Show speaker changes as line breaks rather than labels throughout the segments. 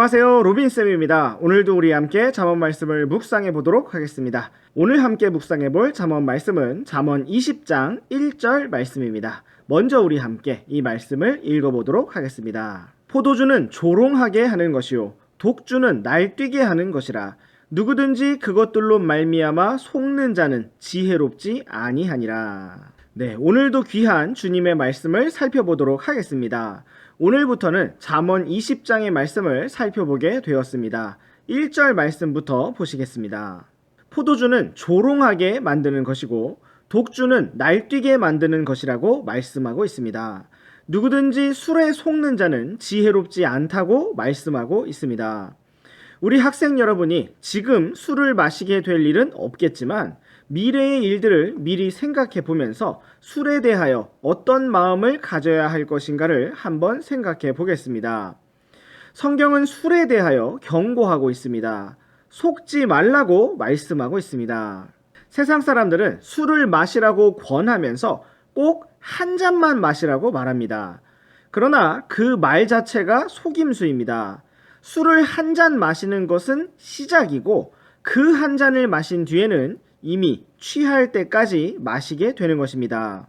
안녕하세요, 로빈쌤입니다. 오늘도 우리 함께 잠언 말씀을 묵상해 보도록 하겠습니다. 오늘 함께 묵상해 볼 잠언 말씀은 잠언 20장 1절 말씀입니다. 먼저 우리 함께 이 말씀을 읽어보도록 하겠습니다. 포도주는 조롱하게 하는 것이요 독주는 날뛰게 하는 것이라. 누구든지 그것들로 말미암아 속는 자는 지혜롭지 아니하니라. 네, 오늘도 귀한 주님의 말씀을 살펴보도록 하겠습니다. 오늘부터는 잠언 20장의 말씀을 살펴보게 되었습니다. 1절 말씀부터 보시겠습니다. 포도주는 조롱하게 만드는 것이고 독주는 날뛰게 만드는 것이라고 말씀하고 있습니다. 누구든지 술에 속는 자는 지혜롭지 않다고 말씀하고 있습니다. 우리 학생 여러분이 지금 술을 마시게 될 일은 없겠지만 미래의 일들을 미리 생각해 보면서 술에 대하여 어떤 마음을 가져야 할 것인가를 한번 생각해 보겠습니다. 성경은 술에 대하여 경고하고 있습니다. 속지 말라고 말씀하고 있습니다. 세상 사람들은 술을 마시라고 권하면서 꼭 한 잔만 마시라고 말합니다. 그러나 그 말 자체가 속임수입니다. 술을 한 잔 마시는 것은 시작이고 그 한 잔을 마신 뒤에는 이미 취할 때까지 마시게 되는 것입니다.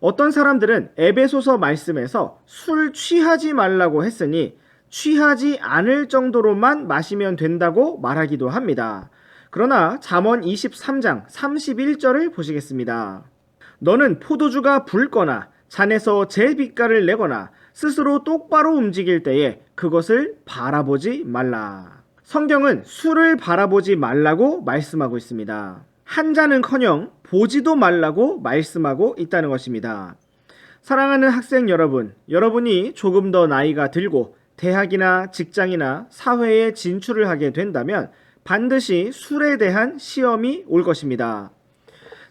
어떤 사람들은 에베소서 말씀에서 술 취하지 말라고 했으니 취하지 않을 정도로만 마시면 된다고 말하기도 합니다. 그러나 잠언 23장 31절을 보시겠습니다. 너는 포도주가 붉거나 잔에서 제 빛깔을 내거나 스스로 똑바로 움직일 때에 그것을 바라보지 말라. 성경은 술을 바라보지 말라고 말씀하고 있습니다. 한 잔은커녕 보지도 말라고 말씀하고 있다는 것입니다. 사랑하는 학생 여러분, 여러분이 조금 더 나이가 들고 대학이나 직장이나 사회에 진출을 하게 된다면 반드시 술에 대한 시험이 올 것입니다.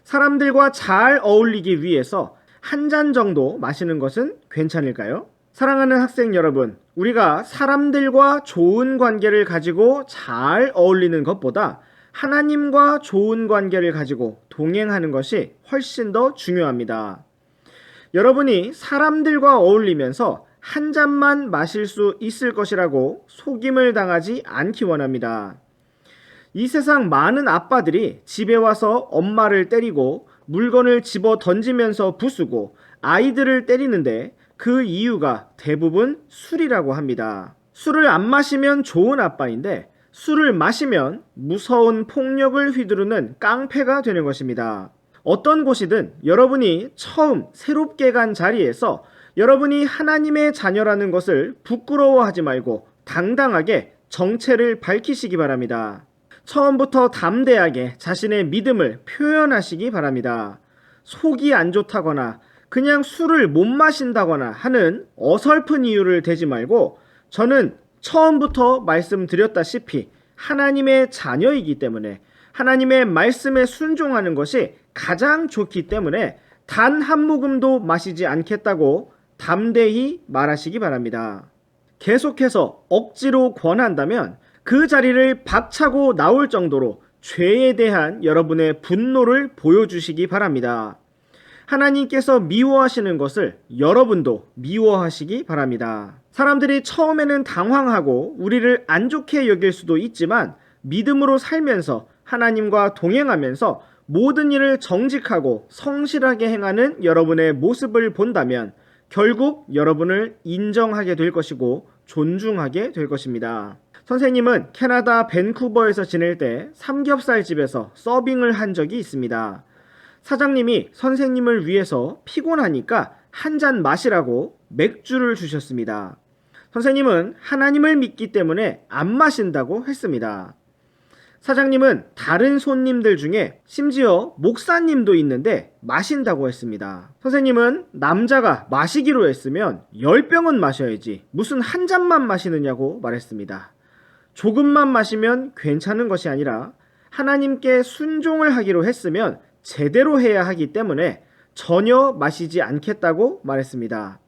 사람들과 잘 어울리기 위해서 한 잔 정도 마시는 것은 괜찮을까요? 사랑하는 학생 여러분, 우리가 사람들과 좋은 관계를 가지고 잘 어울리는 것보다 하나님과 좋은 관계를 가지고 동행하는 것이 훨씬 더 중요합니다. 여러분이 사람들과 어울리면서 한 잔만 마실 수 있을 것이라고 속임을 당하지 않기 원합니다. 이 세상 많은 아빠들이 집에 와서 엄마를 때리고 물건을 집어 던지면서 부수고 아이들을 때리는데 그 이유가 대부분 술이라고 합니다. 술을 안 마시면 좋은 아빠인데 술을 마시면 무서운 폭력을 휘두르는 깡패가 되는 것입니다. 어떤 곳이든 여러분이 처음 새롭게 간 자리에서 여러분이 하나님의 자녀라는 것을 부끄러워하지 말고 당당하게 정체를 밝히시기 바랍니다. 처음부터 담대하게 자신의 믿음을 표현하시기 바랍니다. 속이 안 좋다거나 그냥 술을 못 마신다거나 하는 어설픈 이유를 대지 말고 저는 처음부터 말씀드렸다시피 하나님의 자녀이기 때문에 하나님의 말씀에 순종하는 것이 가장 좋기 때문에 단 한 모금도 마시지 않겠다고 담대히 말하시기 바랍니다. 계속해서 억지로 권한다면 그 자리를 박차고 나올 정도로 죄에 대한 여러분의 분노를 보여주시기 바랍니다. 하나님께서 미워하시는 것을 여러분도 미워하시기 바랍니다. 사람들이 처음에는 당황하고 우리를 안 좋게 여길 수도 있지만 믿음으로 살면서 하나님과 동행하면서 모든 일을 정직하고 성실하게 행하는 여러분의 모습을 본다면 결국 여러분을 인정하게 될 것이고 존중하게 될 것입니다. 선생님은 캐나다 밴쿠버에서 지낼 때 삼겹살 집에서 서빙을 한 적이 있습니다. 사장님이 선생님을 위해서 피곤하니까 한 잔 마시라고 맥주를 주셨습니다. 선생님은 하나님을 믿기 때문에 안 마신다고 했습니다. 사장님은 다른 손님들 중에 심지어 목사님도 있는데 마신다고 했습니다. 선생님은 남자가 마시기로 했으면 10병은 마셔야지 무슨 한 잔만 마시느냐고 말했습니다. 조금만 마시면 괜찮은 것이 아니라 하나님께 순종을 하기로 했으면 제대로 해야 하기 때문에 전혀 마시지 않겠다고 말했습니다.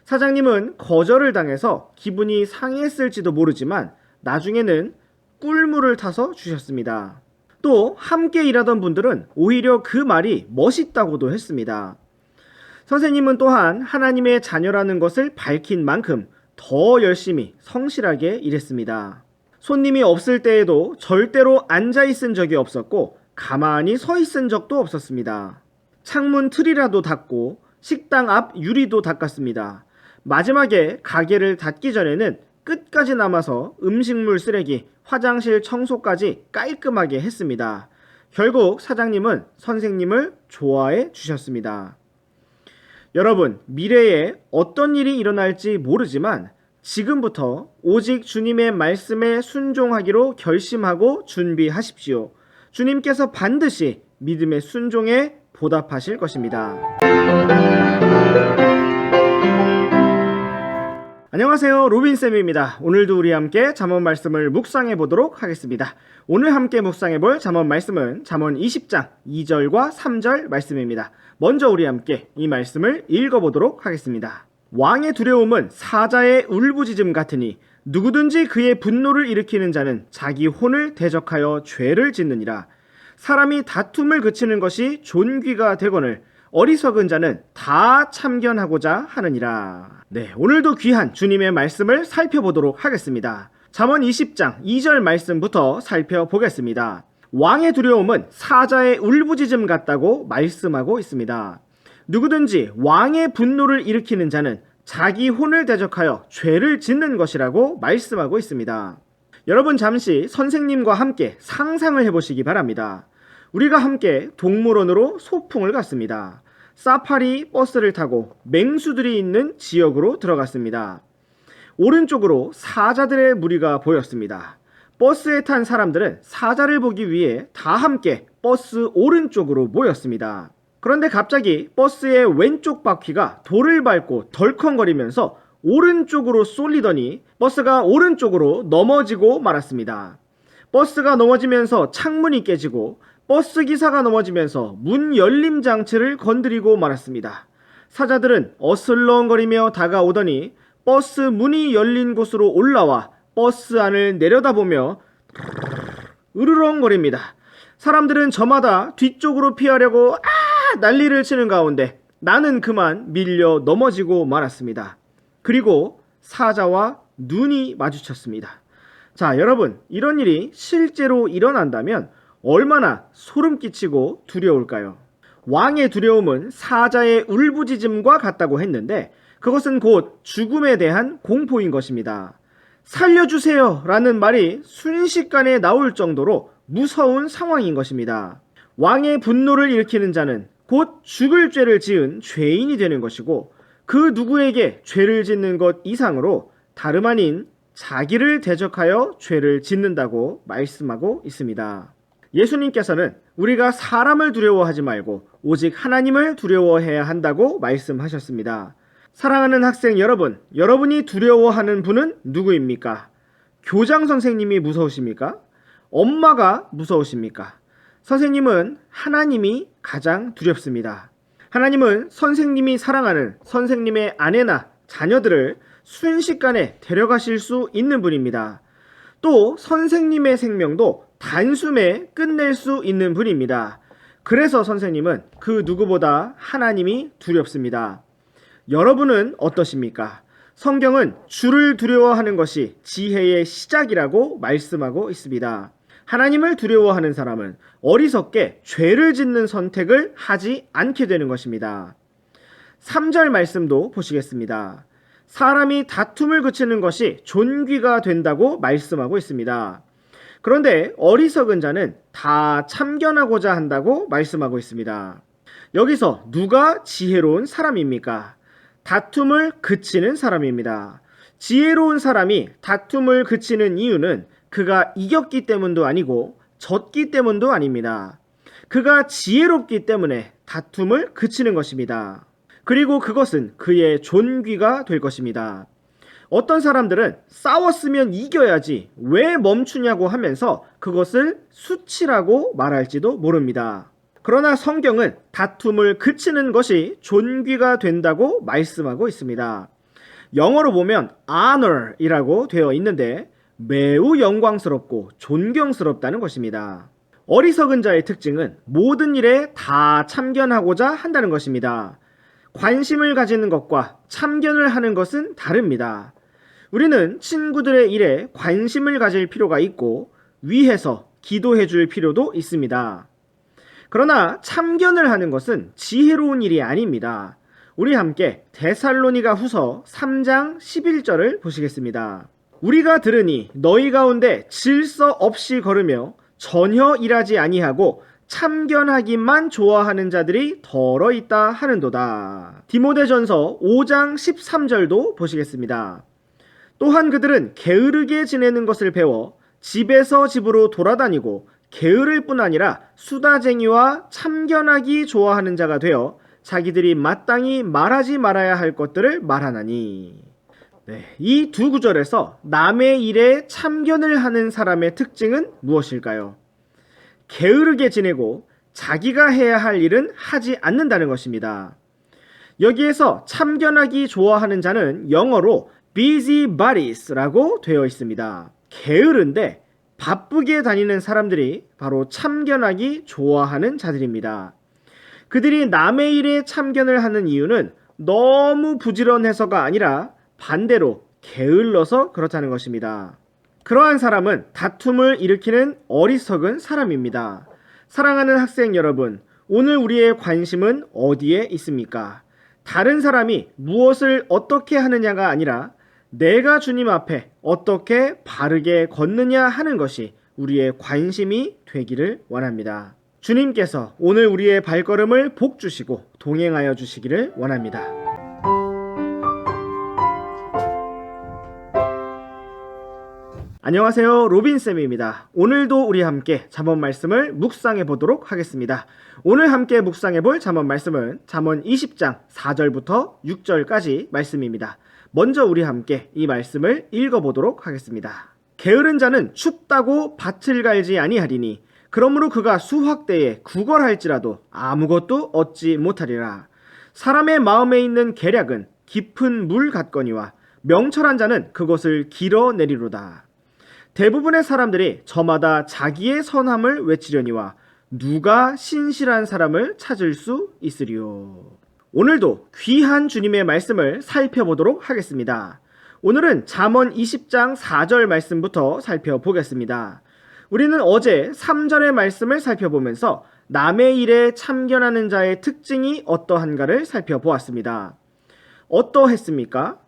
사장님은 거절을 당해서 기분이 상했을지도 모르지만 나중에는 꿀물을 타서 주셨습니다. 또 함께 일하던 분들은 오히려 그 말이 멋있다고도 했습니다. 선생님은 또한 하나님의 자녀라는 것을 밝힌 만큼 더 열심히 성실하게 일했습니다. 손님이 없을 때에도 절대로 앉아 있은 적이 없었고 가만히 서 있은 적도 없었습니다. 창문 틀이라도 닫고 식당 앞 유리도 닦았습니다. 마지막에 가게를 닫기 전에는 끝까지 남아서 음식물 쓰레기, 화장실 청소까지 깔끔하게 했습니다. 결국 사장님은 선생님을 좋아해 주셨습니다. 여러분, 미래에 어떤 일이 일어날지 모르지만 지금부터 오직 주님의 말씀에 순종하기로 결심하고 준비하십시오. 주님께서 반드시 믿음의 순종에 보답하실 것입니다. 안녕하세요, 로빈쌤입니다. 오늘도 우리 함께 잠언 말씀을 묵상해 보도록 하겠습니다. 오늘 함께 묵상해 볼 잠언 말씀은 잠언 20장 2절과 3절 말씀입니다. 먼저 우리 함께 이 말씀을 읽어보도록 하겠습니다. 왕의 두려움은 사자의 울부짖음 같으니 누구든지 그의 분노를 일으키는 자는 자기 혼을 대적하여 죄를 짓느니라. 사람이 다툼을 그치는 것이 존귀가 되거늘 어리석은 자는 다 참견하고자 하느니라. 네, 오늘도 귀한 주님의 말씀을 살펴보도록 하겠습니다. 잠언 20장 2절 말씀부터 살펴보겠습니다. 왕의 두려움은 사자의 울부짖음 같다고 말씀하고 있습니다. 누구든지 왕의 분노를 일으키는 자는 자기 혼을 대적하여 죄를 짓는 것이라고 말씀하고 있습니다. 여러분, 잠시 선생님과 함께 상상을 해보시기 바랍니다. 우리가 함께 동물원으로 소풍을 갔습니다. 사파리 버스를 타고 맹수들이 있는 지역으로 들어갔습니다. 오른쪽으로 사자들의 무리가 보였습니다. 버스에 탄 사람들은 사자를 보기 위해 다 함께 버스 오른쪽으로 모였습니다. 그런데 갑자기 버스의 왼쪽 바퀴가 돌을 밟고 덜컹거리면서 오른쪽으로 쏠리더니 버스가 오른쪽으로 넘어지고 말았습니다. 버스가 넘어지면서 창문이 깨지고 버스 기사가 넘어지면서 문 열림 장치를 건드리고 말았습니다. 사자들은 어슬렁거리며 다가오더니 버스 문이 열린 곳으로 올라와 버스 안을 내려다보며 으르렁거립니다. 사람들은 저마다 뒤쪽으로 피하려고 난리를 치는 가운데 나는 그만 밀려 넘어지고 말았습니다. 그리고 사자와 눈이 마주쳤습니다. 자, 여러분, 이런 일이 실제로 일어난다면 얼마나 소름 끼치고 두려울까요? 왕의 두려움은 사자의 울부짖음과 같다고 했는데 그것은 곧 죽음에 대한 공포인 것입니다. 살려주세요 라는 말이 순식간에 나올 정도로 무서운 상황인 것입니다. 왕의 분노를 일으키는 자는 곧 죽을 죄를 지은 죄인이 되는 것이고 그 누구에게 죄를 짓는 것 이상으로 다름 아닌 자기를 대적하여 죄를 짓는다고 말씀하고 있습니다. 예수님께서는 우리가 사람을 두려워하지 말고 오직 하나님을 두려워해야 한다고 말씀하셨습니다. 사랑하는 학생 여러분, 여러분이 두려워하는 분은 누구입니까? 교장 선생님이 무서우십니까? 엄마가 무서우십니까? 선생님은 하나님이 가장 두렵습니다. 하나님은 선생님이 사랑하는 선생님의 아내나 자녀들을 순식간에 데려가실 수 있는 분입니다. 또 선생님의 생명도 단숨에 끝낼 수 있는 분입니다. 그래서 선생님은 그 누구보다 하나님이 두렵습니다. 여러분은 어떠십니까? 성경은 주를 두려워하는 것이 지혜의 시작이라고 말씀하고 있습니다. 하나님을 두려워하는 사람은 어리석게 죄를 짓는 선택을 하지 않게 되는 것입니다. 3절 말씀도 보시겠습니다. 사람이 다툼을 그치는 것이 존귀가 된다고 말씀하고 있습니다. 그런데 어리석은 자는 다 참견하고자 한다고 말씀하고 있습니다. 여기서 누가 지혜로운 사람입니까? 다툼을 그치는 사람입니다. 지혜로운 사람이 다툼을 그치는 이유는 그가 이겼기 때문도 아니고 졌기 때문도 아닙니다. 그가 지혜롭기 때문에 다툼을 그치는 것입니다. 그리고 그것은 그의 존귀가 될 것입니다. 어떤 사람들은 싸웠으면 이겨야지 왜 멈추냐고 하면서 그것을 수치라고 말할지도 모릅니다. 그러나 성경은 다툼을 그치는 것이 존귀가 된다고 말씀하고 있습니다. 영어로 보면 honor이라고 되어 있는데 매우 영광스럽고 존경스럽다는 것입니다. 어리석은 자의 특징은 모든 일에 다 참견하고자 한다는 것입니다. 관심을 가지는 것과 참견을 하는 것은 다릅니다. 우리는 친구들의 일에 관심을 가질 필요가 있고 위해서 기도해 줄 필요도 있습니다. 그러나 참견을 하는 것은 지혜로운 일이 아닙니다. 우리 함께 데살로니가 후서 3장 11절을 보시겠습니다. 우리가 들으니 너희 가운데 질서 없이 걸으며 전혀 일하지 아니하고 참견하기만 좋아하는 자들이 더러 있다 하는도다. 디모데전서 5장 13절도 보시겠습니다. 또한 그들은 게으르게 지내는 것을 배워 집에서 집으로 돌아다니고 게으를 뿐 아니라 수다쟁이와 참견하기 좋아하는 자가 되어 자기들이 마땅히 말하지 말아야 할 것들을 말하나니. 이 두 구절에서 남의 일에 참견을 하는 사람의 특징은 무엇일까요? 게으르게 지내고 자기가 해야 할 일은 하지 않는다는 것입니다. 여기에서 참견하기 좋아하는 자는 영어로 busybodies라고 되어 있습니다. 게으른데 바쁘게 다니는 사람들이 바로 참견하기 좋아하는 자들입니다. 그들이 남의 일에 참견을 하는 이유는 너무 부지런해서가 아니라 반대로 게을러서 그렇다는 것입니다. 그러한 사람은 다툼을 일으키는 어리석은 사람입니다. 사랑하는 학생 여러분, 오늘 우리의 관심은 어디에 있습니까? 다른 사람이 무엇을 어떻게 하느냐가 아니라 내가 주님 앞에 어떻게 바르게 걷느냐 하는 것이 우리의 관심이 되기를 원합니다. 주님께서 오늘 우리의 발걸음을 복 주시고 동행하여 주시기를 원합니다. 안녕하세요, 로빈쌤입니다. 오늘도 우리 함께 잠언 말씀을 묵상해 보도록 하겠습니다. 오늘 함께 묵상해 볼 잠언 말씀은 잠언 20장 4절부터 6절까지 말씀입니다. 먼저 우리 함께 이 말씀을 읽어보도록 하겠습니다. 게으른 자는 춥다고 밭을 갈지 아니하리니 그러므로 그가 수확 때에 구걸할지라도 아무것도 얻지 못하리라. 사람의 마음에 있는 계략은 깊은 물 같거니와 명철한 자는 그것을 길어내리로다. 대부분의 사람들이 저마다 자기의 선함을 외치려니와 누가 신실한 사람을 찾을 수 있으리요. 오늘도 귀한 주님의 말씀을 살펴보도록 하겠습니다. 오늘은 잠언 20장 4절 말씀부터 살펴보겠습니다. 우리는 어제 3절의 말씀을 살펴보면서 남의 일에 참견하는 자의 특징이 어떠한가를 살펴보았습니다. 어떠했습니까?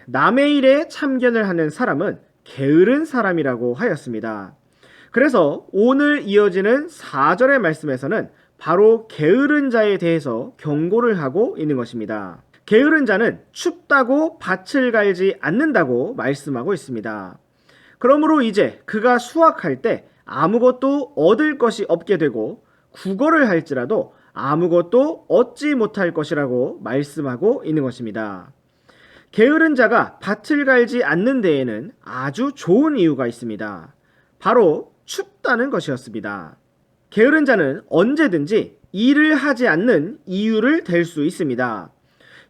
남의 일에 참견을 하는 사람은 게으른 사람이라고 하였습니다. 그래서 오늘 이어지는 4절의 말씀에서는 바로 게으른 자에 대해서 경고를 하고 있는 것입니다. 게으른 자는 춥다고 밭을 갈지 않는다고 말씀하고 있습니다. 그러므로 이제 그가 수확할 때 아무것도 얻을 것이 없게 되고 구걸을 할지라도 아무것도 얻지 못할 것이라고 말씀하고 있는 것입니다. 게으른 자가 밭을 갈지 않는 데에는 아주 좋은 이유가 있습니다. 바로 춥다는 것이었습니다. 게으른 자는 언제든지 일을 하지 않는 이유를 댈 수 있습니다.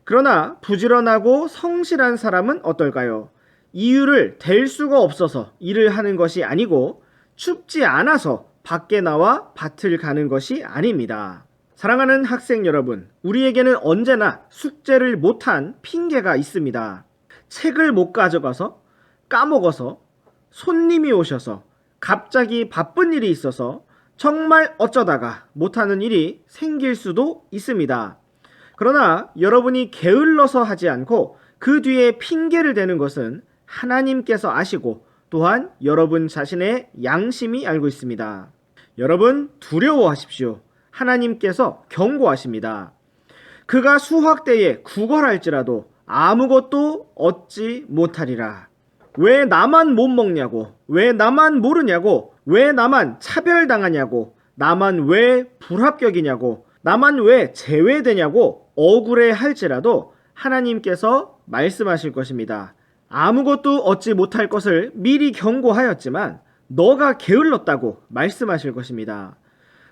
그러나 부지런하고 성실한 사람은 어떨까요? 이유를 댈 수가 없어서 일을 하는 것이 아니고 춥지 않아서 밖에 나와 밭을 가는 것이 아닙니다. 사랑하는 학생 여러분, 우리에게는 언제나 숙제를 못한 핑계가 있습니다. 책을 못 가져가서, 까먹어서, 손님이 오셔서, 갑자기 바쁜 일이 있어서 정말 어쩌다가 못하는 일이 생길 수도 있습니다. 그러나 여러분이 게을러서 하지 않고 그 뒤에 핑계를 대는 것은 하나님께서 아시고 또한 여러분 자신의 양심이 알고 있습니다. 여러분 두려워하십시오. 하나님께서 경고하십니다. 그가 수확 때에 구걸할지라도 아무것도 얻지 못하리라. 왜 나만 못 먹냐고, 왜 나만 모르냐고, 왜 나만 차별당하냐고, 나만 왜 불합격이냐고, 나만 왜 제외되냐고 억울해 할지라도 하나님께서 말씀하실 것입니다. 아무것도 얻지 못할 것을 미리 경고하였지만 너가 게을렀다고 말씀하실 것입니다.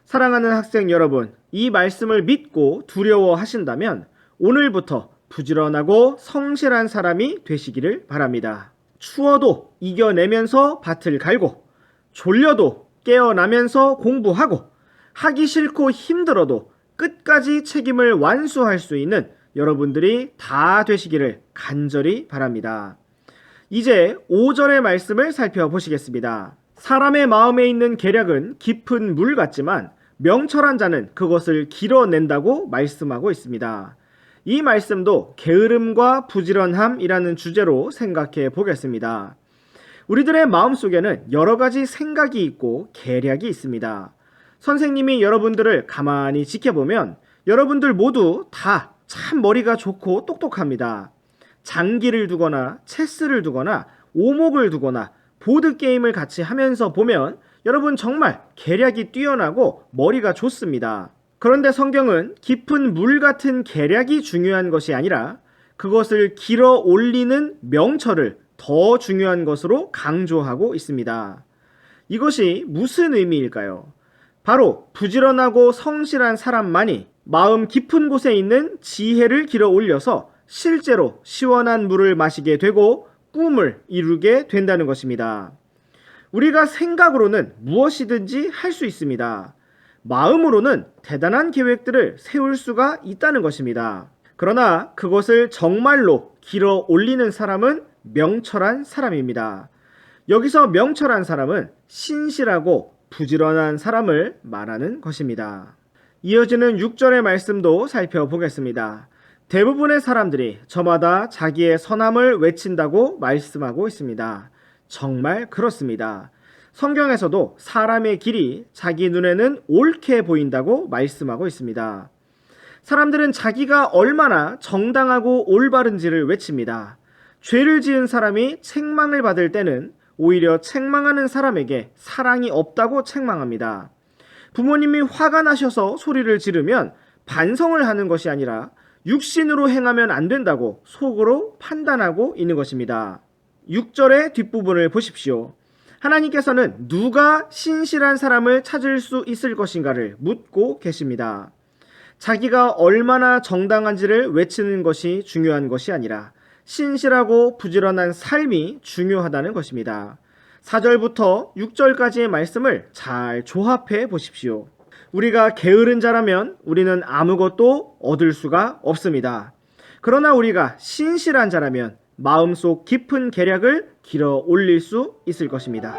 사랑하는 학생 여러분, 이 말씀을 믿고 두려워하신다면 오늘부터 부지런하고 성실한 사람이 되시기를 바랍니다. 추워도 이겨내면서 밭을 갈고, 졸려도 깨어나면서 공부하고, 하기 싫고 힘들어도 끝까지 책임을 완수할 수 있는 여러분들이 다 되시기를 간절히 바랍니다. 이제 5절의 말씀을 살펴보시겠습니다. 사람의 마음에 있는 계략은 깊은 물 같지만 명철한 자는 그것을 길어낸다고 말씀하고 있습니다. 이 말씀도 게으름과 부지런함이라는 주제로 생각해 보겠습니다. 우리들의 마음속에는 여러 가지 생각이 있고 계략이 있습니다. 선생님이 여러분들을 가만히 지켜보면 여러분들 모두 다 참 머리가 좋고 똑똑합니다. 장기를 두거나 체스를 두거나 오목을 두거나 보드게임을 같이 하면서 보면 여러분 정말 계략이 뛰어나고 머리가 좋습니다. 그런데 성경은 깊은 물 같은 계략이 중요한 것이 아니라 그것을 길어 올리는 명철을 더 중요한 것으로 강조하고 있습니다. 이것이 무슨 의미일까요? 바로 부지런하고 성실한 사람만이 마음 깊은 곳에 있는 지혜를 길어 올려서 실제로 시원한 물을 마시게 되고 꿈을 이루게 된다는 것입니다. 우리가 생각으로는 무엇이든지 할 수 있습니다. 마음으로는 대단한 계획들을 세울 수가 있다는 것입니다. 그러나 그것을 정말로 길어 올리는 사람은 명철한 사람입니다. 여기서 명철한 사람은 신실하고 부지런한 사람을 말하는 것입니다. 이어지는 6절의 말씀도 살펴보겠습니다. 대부분의 사람들이 저마다 자기의 선함을 외친다고 말씀하고 있습니다. 정말 그렇습니다. 성경에서도 사람의 길이 자기 눈에는 옳게 보인다고 말씀하고 있습니다. 사람들은 자기가 얼마나 정당하고 올바른지를 외칩니다. 죄를 지은 사람이 책망을 받을 때는 오히려 책망하는 사람에게 사랑이 없다고 책망합니다. 부모님이 화가 나셔서 소리를 지르면 반성을 하는 것이 아니라 육신으로 행하면 안 된다고 속으로 판단하고 있는 것입니다. 6절의 뒷부분을 보십시오. 하나님께서는 누가 신실한 사람을 찾을 수 있을 것인가를 묻고 계십니다. 자기가 얼마나 정당한지를 외치는 것이 중요한 것이 아니라 신실하고 부지런한 삶이 중요하다는 것입니다. 4절부터 6절까지의 말씀을 잘 조합해 보십시오. 우리가 게으른 자라면 우리는 아무것도 얻을 수가 없습니다. 그러나 우리가 신실한 자라면 마음속 깊은 계략을 길어 올릴 수 있을 것입니다.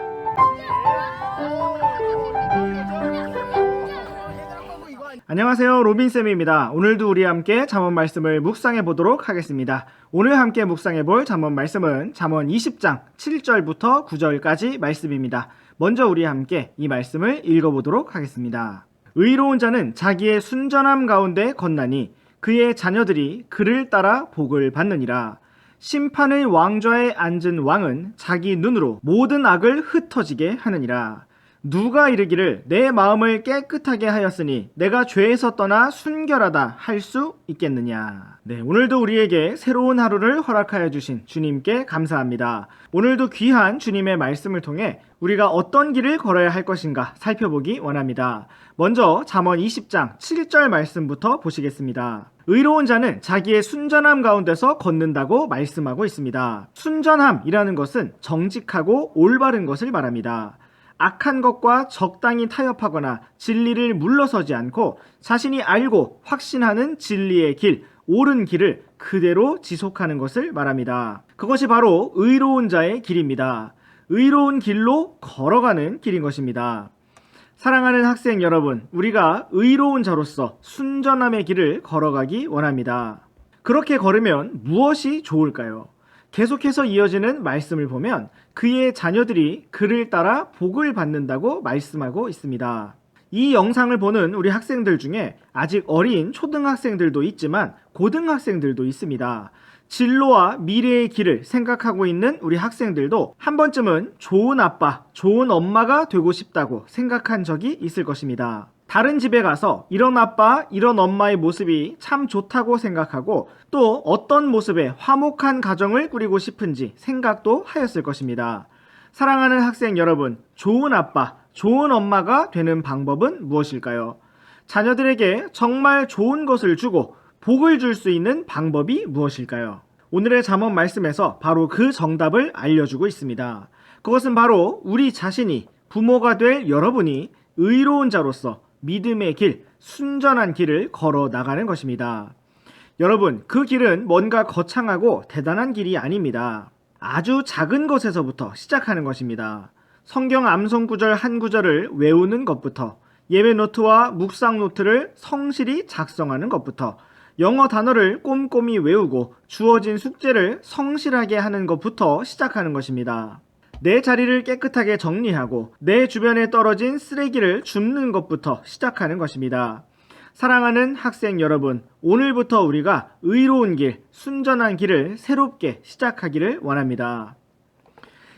안녕하세요, 로빈쌤입니다. 오늘도 우리 함께 잠언 말씀을 묵상해 보도록 하겠습니다. 오늘 함께 묵상해 볼 잠언 말씀은 잠언 20장 7절부터 9절까지 말씀입니다. 먼저 우리 함께 이 말씀을 읽어보도록 하겠습니다. 의로운 자는 자기의 순전함 가운데 건나니 그의 자녀들이 그를 따라 복을 받느니라. 심판의 왕좌에 앉은 왕은 자기 눈으로 모든 악을 흩어지게 하느니라. 누가 이르기를 내 마음을 깨끗하게 하였으니 내가 죄에서 떠나 순결하다 할 수 있겠느냐. 네, 오늘도 우리에게 새로운 하루를 허락하여 주신 주님께 감사합니다. 오늘도 귀한 주님의 말씀을 통해 우리가 어떤 길을 걸어야 할 것인가 살펴보기 원합니다. 먼저 잠언 20장 7절 말씀부터 보시겠습니다. 의로운 자는 자기의 순전함 가운데서 걷는다고 말씀하고 있습니다. 순전함이라는 것은 정직하고 올바른 것을 말합니다. 악한 것과 적당히 타협하거나 진리를 물러서지 않고 자신이 알고 확신하는 진리의 길, 옳은 길을 그대로 지속하는 것을 말합니다. 그것이 바로 의로운 자의 길입니다. 의로운 길로 걸어가는 길인 것입니다. 사랑하는 학생 여러분, 우리가 의로운 자로서 순전함의 길을 걸어가기 원합니다. 그렇게 걸으면 무엇이 좋을까요? 계속해서 이어지는 말씀을 보면 그의 자녀들이 그를 따라 복을 받는다고 말씀하고 있습니다. 이 영상을 보는 우리 학생들 중에 아직 어린 초등학생들도 있지만 고등학생들도 있습니다. 진로와 미래의 길을 생각하고 있는 우리 학생들도 한 번쯤은 좋은 아빠, 좋은 엄마가 되고 싶다고 생각한 적이 있을 것입니다. 다른 집에 가서 이런 아빠, 이런 엄마의 모습이 참 좋다고 생각하고 또 어떤 모습의 화목한 가정을 꾸리고 싶은지 생각도 하였을 것입니다. 사랑하는 학생 여러분, 좋은 아빠, 좋은 엄마가 되는 방법은 무엇일까요? 자녀들에게 정말 좋은 것을 주고 복을 줄 수 있는 방법이 무엇일까요? 오늘의 잠언 말씀에서 바로 그 정답을 알려주고 있습니다. 그것은 바로 우리 자신이 부모가 될 여러분이 의로운 자로서 믿음의 길, 순전한 길을 걸어 나가는 것입니다. 여러분, 그 길은 뭔가 거창하고 대단한 길이 아닙니다. 아주 작은 것에서부터 시작하는 것입니다. 성경 암송 구절 한 구절을 외우는 것부터, 예배 노트와 묵상 노트를 성실히 작성하는 것부터, 영어 단어를 꼼꼼히 외우고 주어진 숙제를 성실하게 하는 것부터 시작하는 것입니다. 내 자리를 깨끗하게 정리하고 내 주변에 떨어진 쓰레기를 줍는 것부터 시작하는 것입니다. 사랑하는 학생 여러분, 오늘부터 우리가 의로운 길, 순전한 길을 새롭게 시작하기를 원합니다.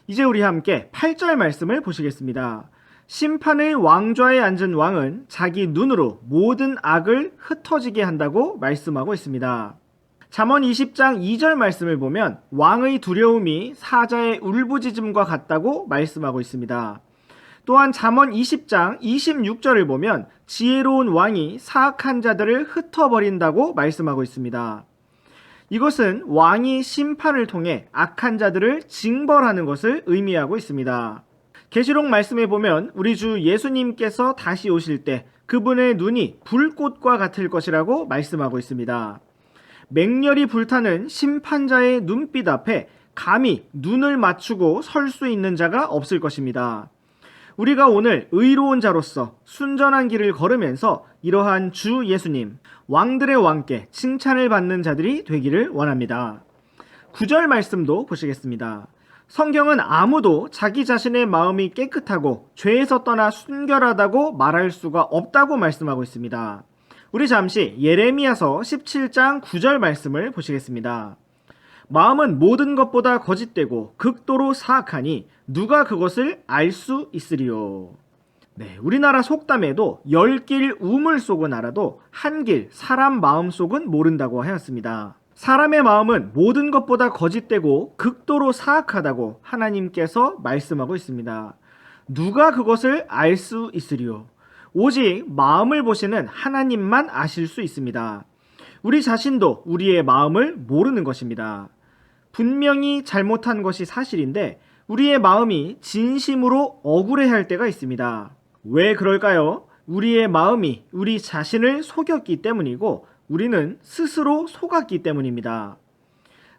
이제 우리 함께 8절 말씀을 보시겠습니다. 심판의 왕좌에 앉은 왕은 자기 눈으로 모든 악을 흩어지게 한다고 말씀하고 있습니다. 잠언 20장 2절 말씀을 보면 왕의 두려움이 사자의 울부짖음과 같다고 말씀하고 있습니다. 또한 잠언 20장 26절을 보면 지혜로운 왕이 사악한 자들을 흩어버린다고 말씀하고 있습니다. 이것은 왕이 심판을 통해 악한 자들을 징벌하는 것을 의미하고 있습니다. 계시록 말씀에 보면 우리 주 예수님께서 다시 오실 때 그분의 눈이 불꽃과 같을 것이라고 말씀하고 있습니다. 맹렬히 불타는 심판자의 눈빛 앞에 감히 눈을 맞추고 설 수 있는 자가 없을 것입니다. 우리가 오늘 의로운 자로서 순전한 길을 걸으면서 이러한 주 예수님, 왕들의 왕께 칭찬을 받는 자들이 되기를 원합니다. 9절 말씀도 보시겠습니다. 성경은 아무도 자기 자신의 마음이 깨끗하고 죄에서 떠나 순결하다고 말할 수가 없다고 말씀하고 있습니다. 우리 잠시 예레미야서 17장 9절 말씀을 보시겠습니다. 마음은 모든 것보다 거짓되고 극도로 사악하니 누가 그것을 알 수 있으리요. 네, 우리나라 속담에도 10길 우물 속은 알아도 한 길 사람 마음 속은 모른다고 하였습니다. 사람의 마음은 모든 것보다 거짓되고 극도로 사악하다고 하나님께서 말씀하고 있습니다. 누가 그것을 알 수 있으리요? 오직 마음을 보시는 하나님만 아실 수 있습니다. 우리 자신도 우리의 마음을 모르는 것입니다. 분명히 잘못한 것이 사실인데 우리의 마음이 진심으로 억울해할 때가 있습니다. 왜 그럴까요? 우리의 마음이 우리 자신을 속였기 때문이고 우리는 스스로 속았기 때문입니다.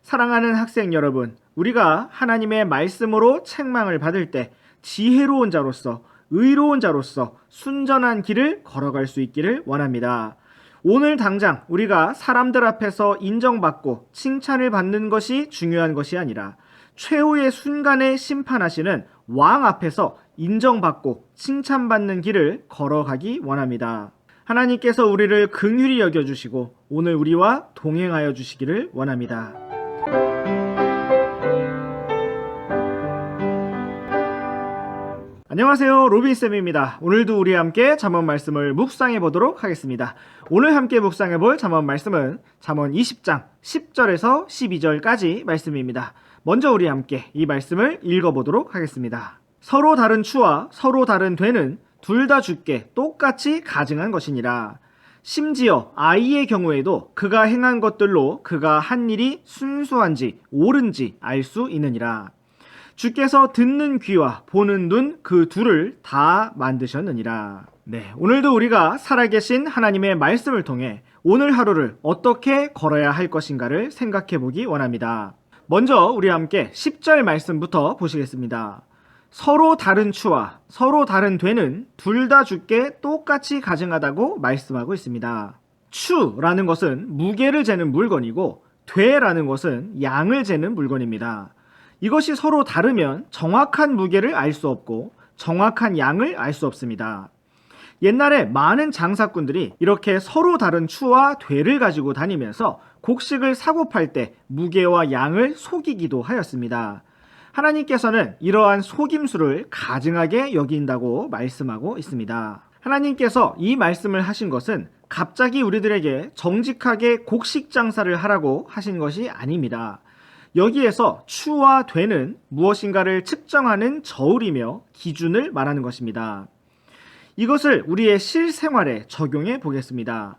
사랑하는 학생 여러분, 우리가 하나님의 말씀으로 책망을 받을 때 지혜로운 자로서, 의로운 자로서 순전한 길을 걸어갈 수 있기를 원합니다. 오늘 당장 우리가 사람들 앞에서 인정받고 칭찬을 받는 것이 중요한 것이 아니라 최후의 순간에 심판하시는 왕 앞에서 인정받고 칭찬받는 길을 걸어가기 원합니다. 하나님께서 우리를 긍휼히 여겨주시고 오늘 우리와 동행하여 주시기를 원합니다. 안녕하세요, 로빈쌤입니다. 오늘도 우리 함께 잠언 말씀을 묵상해 보도록 하겠습니다. 오늘 함께 묵상해 볼 잠언 말씀은 잠언 20장 10절에서 12절까지 말씀입니다. 먼저 우리 함께 이 말씀을 읽어보도록 하겠습니다. 서로 다른 추와 서로 다른 되는 둘 다 주께 똑같이 가증한 것이니라. 심지어 아이의 경우에도 그가 행한 것들로 그가 한 일이 순수한지 옳은지 알 수 있느니라. 주께서 듣는 귀와 보는 눈 그 둘을 다 만드셨느니라. 네, 오늘도 우리가 살아계신 하나님의 말씀을 통해 오늘 하루를 어떻게 걸어야 할 것인가를 생각해 보기 원합니다. 먼저 우리 함께 10절 말씀부터 보시겠습니다. 서로 다른 추와 서로 다른 되는 둘 다 주께 똑같이 가증하다고 말씀하고 있습니다. 추라는 것은 무게를 재는 물건이고 되라는 것은 양을 재는 물건입니다. 이것이 서로 다르면 정확한 무게를 알 수 없고 정확한 양을 알 수 없습니다. 옛날에 많은 장사꾼들이 이렇게 서로 다른 추와 되를 가지고 다니면서 곡식을 사고 팔 때 무게와 양을 속이기도 하였습니다. 하나님께서는 이러한 속임수를 가증하게 여긴다고 말씀하고 있습니다. 하나님께서 이 말씀을 하신 것은 갑자기 우리들에게 정직하게 곡식 장사를 하라고 하신 것이 아닙니다. 여기에서 추와 되는 무엇인가를 측정하는 저울이며 기준을 말하는 것입니다. 이것을 우리의 실생활에 적용해 보겠습니다.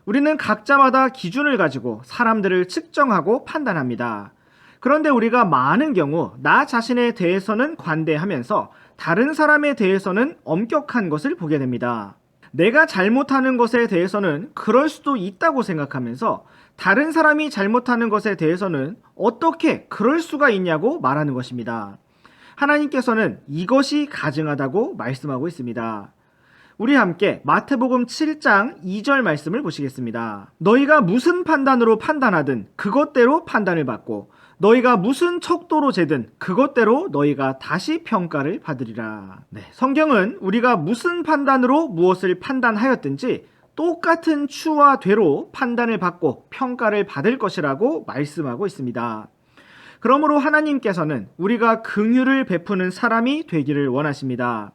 우리는 각자마다 기준을 가지고 사람들을 측정하고 판단합니다. 그런데 우리가 많은 경우 나 자신에 대해서는 관대하면서 다른 사람에 대해서는 엄격한 것을 보게 됩니다. 내가 잘못하는 것에 대해서는 그럴 수도 있다고 생각하면서 다른 사람이 잘못하는 것에 대해서는 어떻게 그럴 수가 있냐고 말하는 것입니다. 하나님께서는 이것이 가증하다고 말씀하고 있습니다. 우리 함께 마태복음 7장 2절 말씀을 보시겠습니다. 너희가 무슨 판단으로 판단하든 그것대로 판단을 받고 너희가 무슨 척도로 재든 그것대로 너희가 다시 평가를 받으리라. 성경은 우리가 무슨 판단으로 무엇을 판단하였든지 똑같은 추와 되로 판단을 받고 평가를 받을 것이라고 말씀하고 있습니다. 그러므로 하나님께서는 우리가 긍휼을 베푸는 사람이 되기를 원하십니다.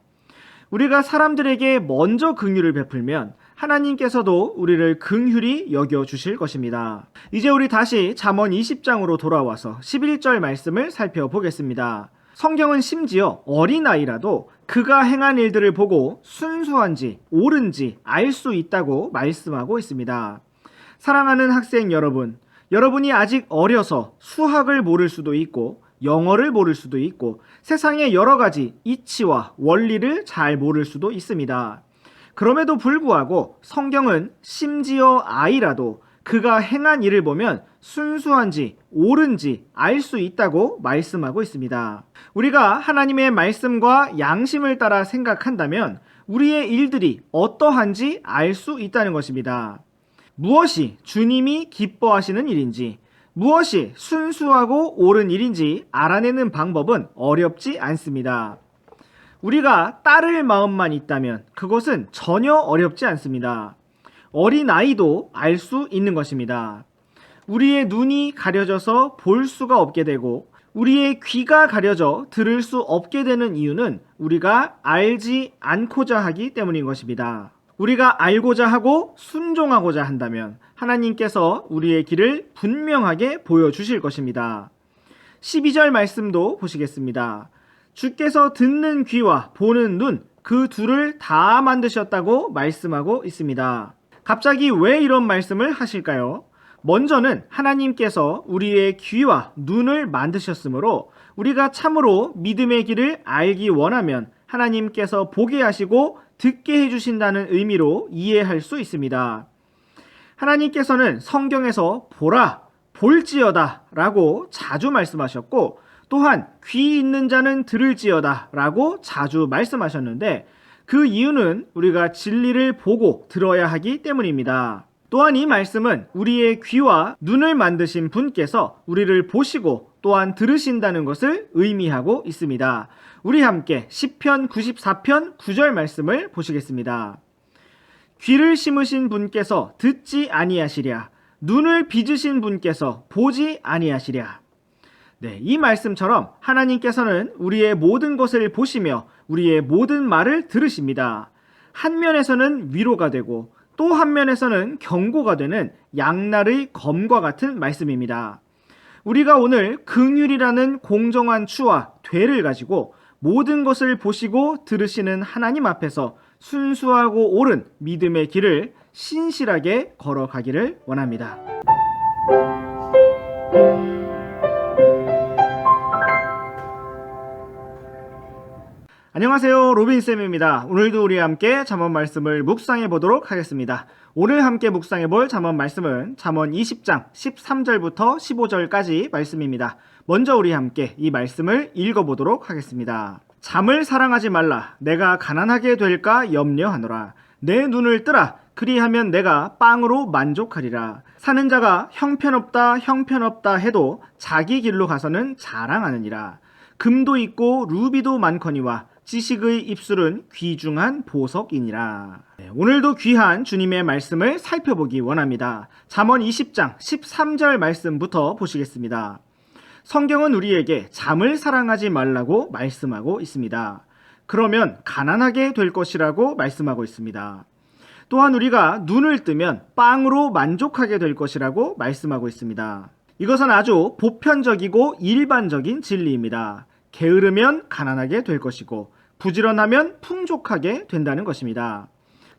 우리가 사람들에게 먼저 긍휼을 베풀면 하나님께서도 우리를 긍휼히 여겨주실 것입니다. 이제 우리 다시 잠언 20장으로 돌아와서 11절 말씀을 살펴보겠습니다. 성경은 심지어 어린아이라도 그가 행한 일들을 보고 순수한지 옳은지 알 수 있다고 말씀하고 있습니다. 사랑하는 학생 여러분, 여러분이 아직 어려서 수학을 모를 수도 있고 영어를 모를 수도 있고 세상의 여러 가지 이치와 원리를 잘 모를 수도 있습니다. 그럼에도 불구하고 성경은 심지어 아이라도 그가 행한 일을 보면 순수한지 옳은지 알 수 있다고 말씀하고 있습니다. 우리가 하나님의 말씀과 양심을 따라 생각한다면 우리의 일들이 어떠한지 알 수 있다는 것입니다. 무엇이 주님이 기뻐하시는 일인지, 무엇이 순수하고 옳은 일인지 알아내는 방법은 어렵지 않습니다. 우리가 따를 마음만 있다면 그것은 전혀 어렵지 않습니다. 어린아이도 알 수 있는 것입니다. 우리의 눈이 가려져서 볼 수가 없게 되고 우리의 귀가 가려져 들을 수 없게 되는 이유는 우리가 알지 않고자 하기 때문인 것입니다. 우리가 알고자 하고 순종하고자 한다면 하나님께서 우리의 길을 분명하게 보여주실 것입니다. 12절 말씀도 보시겠습니다. 주께서 듣는 귀와 보는 눈, 그 둘을 다 만드셨다고 말씀하고 있습니다. 갑자기 왜 이런 말씀을 하실까요? 먼저는 하나님께서 우리의 귀와 눈을 만드셨으므로 우리가 참으로 믿음의 길을 알기 원하면 하나님께서 보게 하시고 듣게 해주신다는 의미로 이해할 수 있습니다. 하나님께서는 성경에서 보라, 볼지어다 라고 자주 말씀하셨고 또한 귀 있는 자는 들을지어다 라고 자주 말씀하셨는데 그 이유는 우리가 진리를 보고 들어야 하기 때문입니다. 또한 이 말씀은 우리의 귀와 눈을 만드신 분께서 우리를 보시고 또한 들으신다는 것을 의미하고 있습니다. 우리 함께 시편 94편 9절 말씀을 보시겠습니다. 귀를 심으신 분께서 듣지 아니하시랴, 눈을 빚으신 분께서 보지 아니하시랴. 이 말씀처럼 하나님께서는 우리의 모든 것을 보시며 우리의 모든 말을 들으십니다. 한 면에서는 위로가 되고 또 한 면에서는 경고가 되는 양날의 검과 같은 말씀입니다. 우리가 오늘 긍휼이라는 공정한 추와 되를 가지고 모든 것을 보시고 들으시는 하나님 앞에서 순수하고 옳은 믿음의 길을 신실하게 걸어가기를 원합니다. 안녕하세요, 로빈쌤입니다. 오늘도 우리 함께 잠언 말씀을 묵상해 보도록 하겠습니다. 오늘 함께 묵상해 볼 잠언 말씀은 잠언 20장 13절부터 15절까지 말씀입니다. 먼저 우리 함께 이 말씀을 읽어보도록 하겠습니다. 잠을 사랑하지 말라. 내가 가난하게 될까 염려하노라. 내 눈을 뜨라. 그리하면 내가 빵으로 만족하리라. 사는 자가 형편없다 형편없다 해도 자기 길로 가서는 자랑하느니라. 금도 있고 루비도 많거니와 지식의 입술은 귀중한 보석이니라. 오늘도 귀한 주님의 말씀을 살펴보기 원합니다. 잠언 20장 13절 말씀부터 보시겠습니다. 성경은 우리에게 잠을 사랑하지 말라고 말씀하고 있습니다. 그러면 가난하게 될 것이라고 말씀하고 있습니다. 또한 우리가 눈을 뜨면 빵으로 만족하게 될 것이라고 말씀하고 있습니다. 이것은 아주 보편적이고 일반적인 진리입니다. 게으르면 가난하게 될 것이고 부지런하면 풍족하게 된다는 것입니다.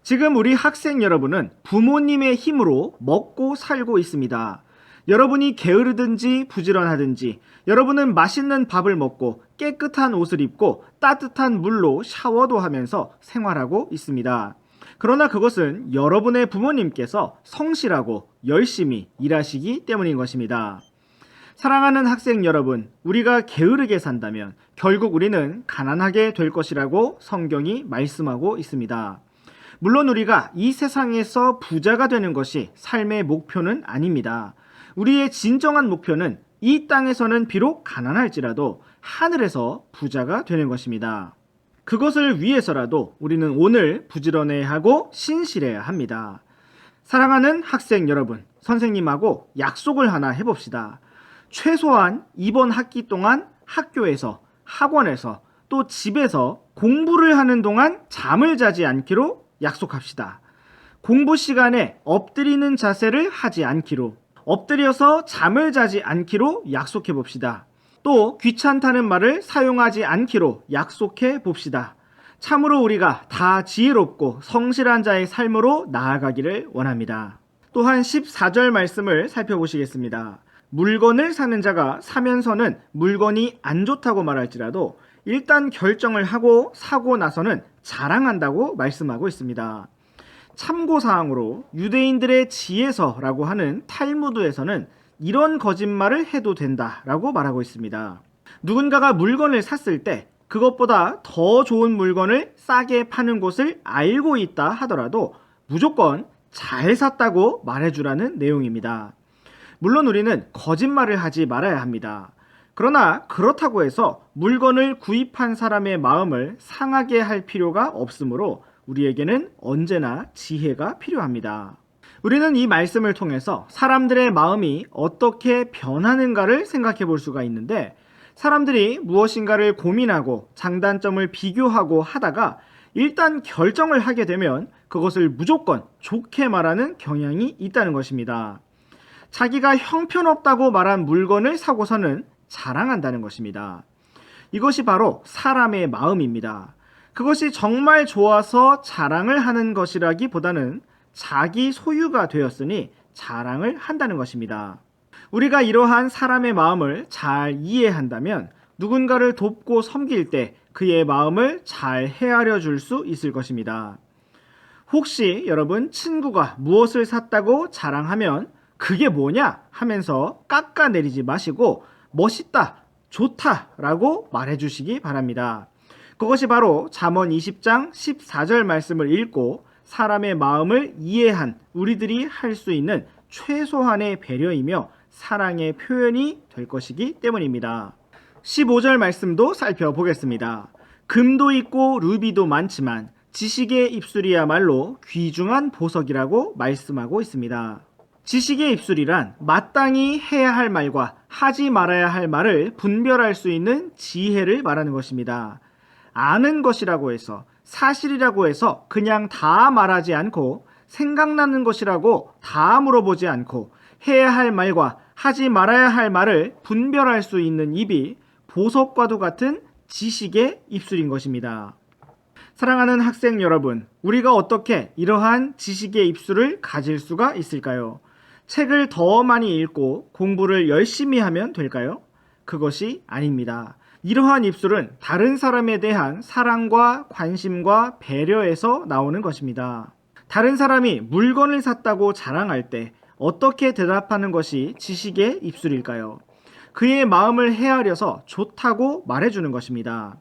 지금 우리 학생 여러분은 부모님의 힘으로 먹고 살고 있습니다. 여러분이 게으르든지 부지런하든지 여러분은 맛있는 밥을 먹고 깨끗한 옷을 입고 따뜻한 물로 샤워도 하면서 생활하고 있습니다. 그러나 그것은 여러분의 부모님께서 성실하고 열심히 일하시기 때문인 것입니다. 사랑하는 학생 여러분, 우리가 게으르게 산다면 결국 우리는 가난하게 될 것이라고 성경이 말씀하고 있습니다. 물론 우리가 이 세상에서 부자가 되는 것이 삶의 목표는 아닙니다. 우리의 진정한 목표는 이 땅에서는 비록 가난할지라도 하늘에서 부자가 되는 것입니다. 그것을 위해서라도 우리는 오늘 부지런해야 하고 신실해야 합니다. 사랑하는 학생 여러분, 선생님하고 약속을 하나 해봅시다. 최소한 이번 학기 동안 학교에서, 학원에서, 또 집에서 공부를 하는 동안 잠을 자지 않기로 약속합시다. 공부 시간에 엎드리는 자세를 하지 않기로, 엎드려서 잠을 자지 않기로 약속해 봅시다. 또 귀찮다는 말을 사용하지 않기로 약속해 봅시다. 참으로 우리가 다 지혜롭고 성실한 자의 삶으로 나아가기를 원합니다. 또한 14절 말씀을 살펴보시겠습니다. 물건을 사는 자가 사면서는 물건이 안 좋다고 말할지라도 일단 결정을 하고 사고 나서는 자랑한다고 말씀하고 있습니다. 참고사항으로 유대인들의 지혜서라고 하는 탈무드에서는 이런 거짓말을 해도 된다라고 말하고 있습니다. 누군가가 물건을 샀을 때 그것보다 더 좋은 물건을 싸게 파는 곳을 알고 있다 하더라도 무조건 잘 샀다고 말해주라는 내용입니다. 물론 우리는 거짓말을 하지 말아야 합니다. 그러나 그렇다고 해서 물건을 구입한 사람의 마음을 상하게 할 필요가 없으므로 우리에게는 언제나 지혜가 필요합니다. 우리는 이 말씀을 통해서 사람들의 마음이 어떻게 변하는가를 생각해 볼 수가 있는데, 사람들이 무엇인가를 고민하고 장단점을 비교하고 하다가 일단 결정을 하게 되면 그것을 무조건 좋게 말하는 경향이 있다는 것입니다. 자기가 형편없다고 말한 물건을 사고서는 자랑한다는 것입니다. 이것이 바로 사람의 마음입니다. 그것이 정말 좋아서 자랑을 하는 것이라기보다는 자기 소유가 되었으니 자랑을 한다는 것입니다. 우리가 이러한 사람의 마음을 잘 이해한다면 누군가를 돕고 섬길 때 그의 마음을 잘 헤아려 줄 수 있을 것입니다. 혹시 여러분 친구가 무엇을 샀다고 자랑하면 그게 뭐냐 하면서 깎아내리지 마시고 멋있다, 좋다 라고 말해주시기 바랍니다. 그것이 바로 잠언 20장 14절 말씀을 읽고 사람의 마음을 이해한 우리들이 할 수 있는 최소한의 배려이며 사랑의 표현이 될 것이기 때문입니다. 15절 말씀도 살펴보겠습니다. 금도 있고 루비도 많지만 지식의 입술이야말로 귀중한 보석이라고 말씀하고 있습니다. 지식의 입술이란 마땅히 해야 할 말과 하지 말아야 할 말을 분별할 수 있는 지혜를 말하는 것입니다. 아는 것이라고 해서, 사실이라고 해서 그냥 다 말하지 않고, 생각나는 것이라고 다 물어보지 않고 해야 할 말과 하지 말아야 할 말을 분별할 수 있는 입이 보석과도 같은 지식의 입술인 것입니다. 사랑하는 학생 여러분, 우리가 어떻게 이러한 지식의 입술을 가질 수가 있을까요? 책을 더 많이 읽고 공부를 열심히 하면 될까요? 그것이 아닙니다. 이러한 입술은 다른 사람에 대한 사랑과 관심과 배려에서 나오는 것입니다. 다른 사람이 물건을 샀다고 자랑할 때 어떻게 대답하는 것이 지식의 입술일까요? 그의 마음을 헤아려서 좋다고 말해주는 것입니다.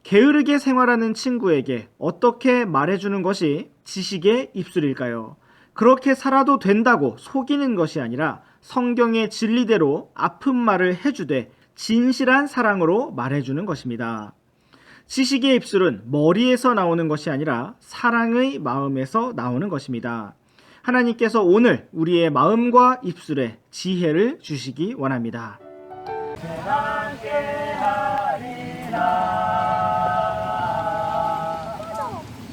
게으르게 생활하는 친구에게 어떻게 말해주는 것이 지식의 입술일까요? 그렇게 살아도 된다고 속이는 것이 아니라 성경의 진리대로 아픈 말을 해주되 진실한 사랑으로 말해주는 것입니다. 지식의 입술은 머리에서 나오는 것이 아니라 사랑의 마음에서 나오는 것입니다. 하나님께서 오늘 우리의 마음과 입술에 지혜를 주시기 원합니다.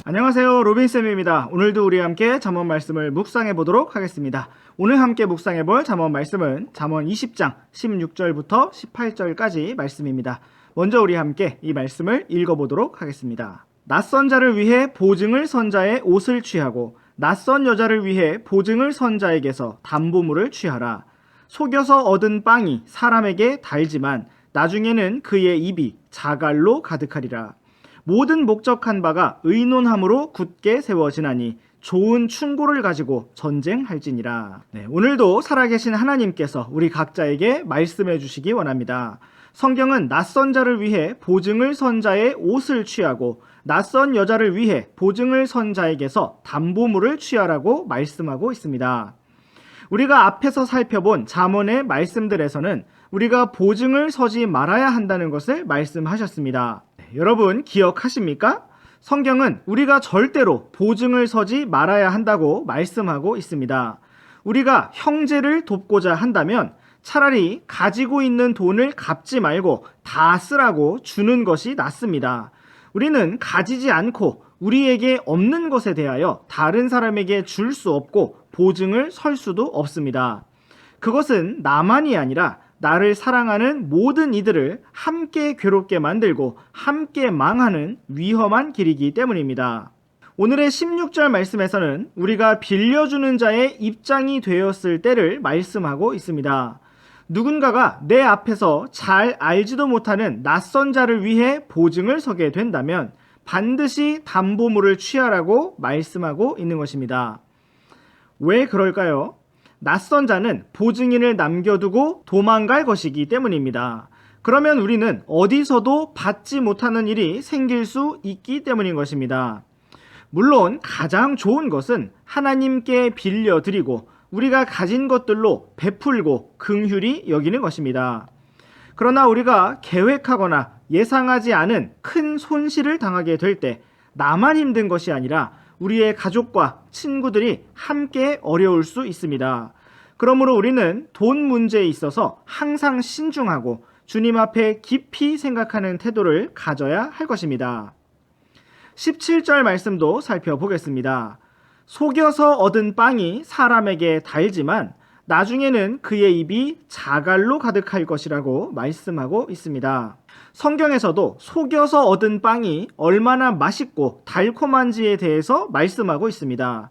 안녕하세요, 로빈쌤입니다. 오늘도 우리 함께 잠언 말씀을 묵상해 보도록 하겠습니다. 오늘 함께 묵상해 볼 잠언 말씀은 잠언 20장 16절부터 18절까지 말씀입니다. 먼저 우리 함께 이 말씀을 읽어보도록 하겠습니다. 낯선 자를 위해 보증을 선 자의 옷을 취하고 낯선 여자를 위해 보증을 선 자에게서 담보물을 취하라. 속여서 얻은 빵이 사람에게 달지만 나중에는 그의 입이 자갈로 가득하리라. 모든 목적한 바가 의논함으로 굳게 세워지나니 좋은 충고를 가지고 전쟁할지니라. 네, 오늘도 살아계신 하나님께서 우리 각자에게 말씀해 주시기 원합니다. 성경은 낯선 자를 위해 보증을 선 자의 옷을 취하고 낯선 여자를 위해 보증을 선 자에게서 담보물을 취하라고 말씀하고 있습니다. 우리가 앞에서 살펴본 잠언의 말씀들에서는 우리가 보증을 서지 말아야 한다는 것을 말씀하셨습니다. 네, 여러분 기억하십니까? 성경은 우리가 절대로 보증을 서지 말아야 한다고 말씀하고 있습니다. 우리가 형제를 돕고자 한다면 차라리 가지고 있는 돈을 갚지 말고 다 쓰라고 주는 것이 낫습니다. 우리는 가지지 않고 우리에게 없는 것에 대하여 다른 사람에게 줄 수 없고 보증을 설 수도 없습니다. 그것은 나만이 아니라 나를 사랑하는 모든 이들을 함께 괴롭게 만들고 함께 망하는 위험한 길이기 때문입니다. 오늘의 16절 말씀에서는 우리가 빌려주는 자의 입장이 되었을 때를 말씀하고 있습니다. 누군가가 내 앞에서 잘 알지도 못하는 낯선 자를 위해 보증을 서게 된다면 반드시 담보물을 취하라고 말씀하고 있는 것입니다. 왜 그럴까요? 낯선 자는 보증인을 남겨두고 도망갈 것이기 때문입니다. 그러면 우리는 어디서도 받지 못하는 일이 생길 수 있기 때문인 것입니다. 물론 가장 좋은 것은 하나님께 빌려드리고 우리가 가진 것들로 베풀고 긍휼히 여기는 것입니다. 그러나 우리가 계획하거나 예상하지 않은 큰 손실을 당하게 될 때 나만 힘든 것이 아니라 우리의 가족과 친구들이 함께 어려울 수 있습니다. 그러므로 우리는 돈 문제에 있어서 항상 신중하고 주님 앞에 깊이 생각하는 태도를 가져야 할 것입니다. 17절 말씀도 살펴보겠습니다. 속여서 얻은 빵이 사람에게 달지만 나중에는 그의 입이 자갈로 가득할 것이라고 말씀하고 있습니다. 성경에서도 속여서 얻은 빵이 얼마나 맛있고 달콤한지에 대해서 말씀하고 있습니다.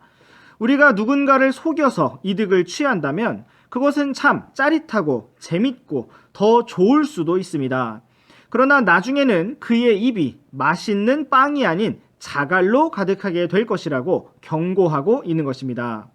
우리가 누군가를 속여서 이득을 취한다면 그것은 참 짜릿하고 재밌고 더 좋을 수도 있습니다. 그러나 나중에는 그의 입이 맛있는 빵이 아닌 자갈로 가득하게 될 것이라고 경고하고 있는 것입니다.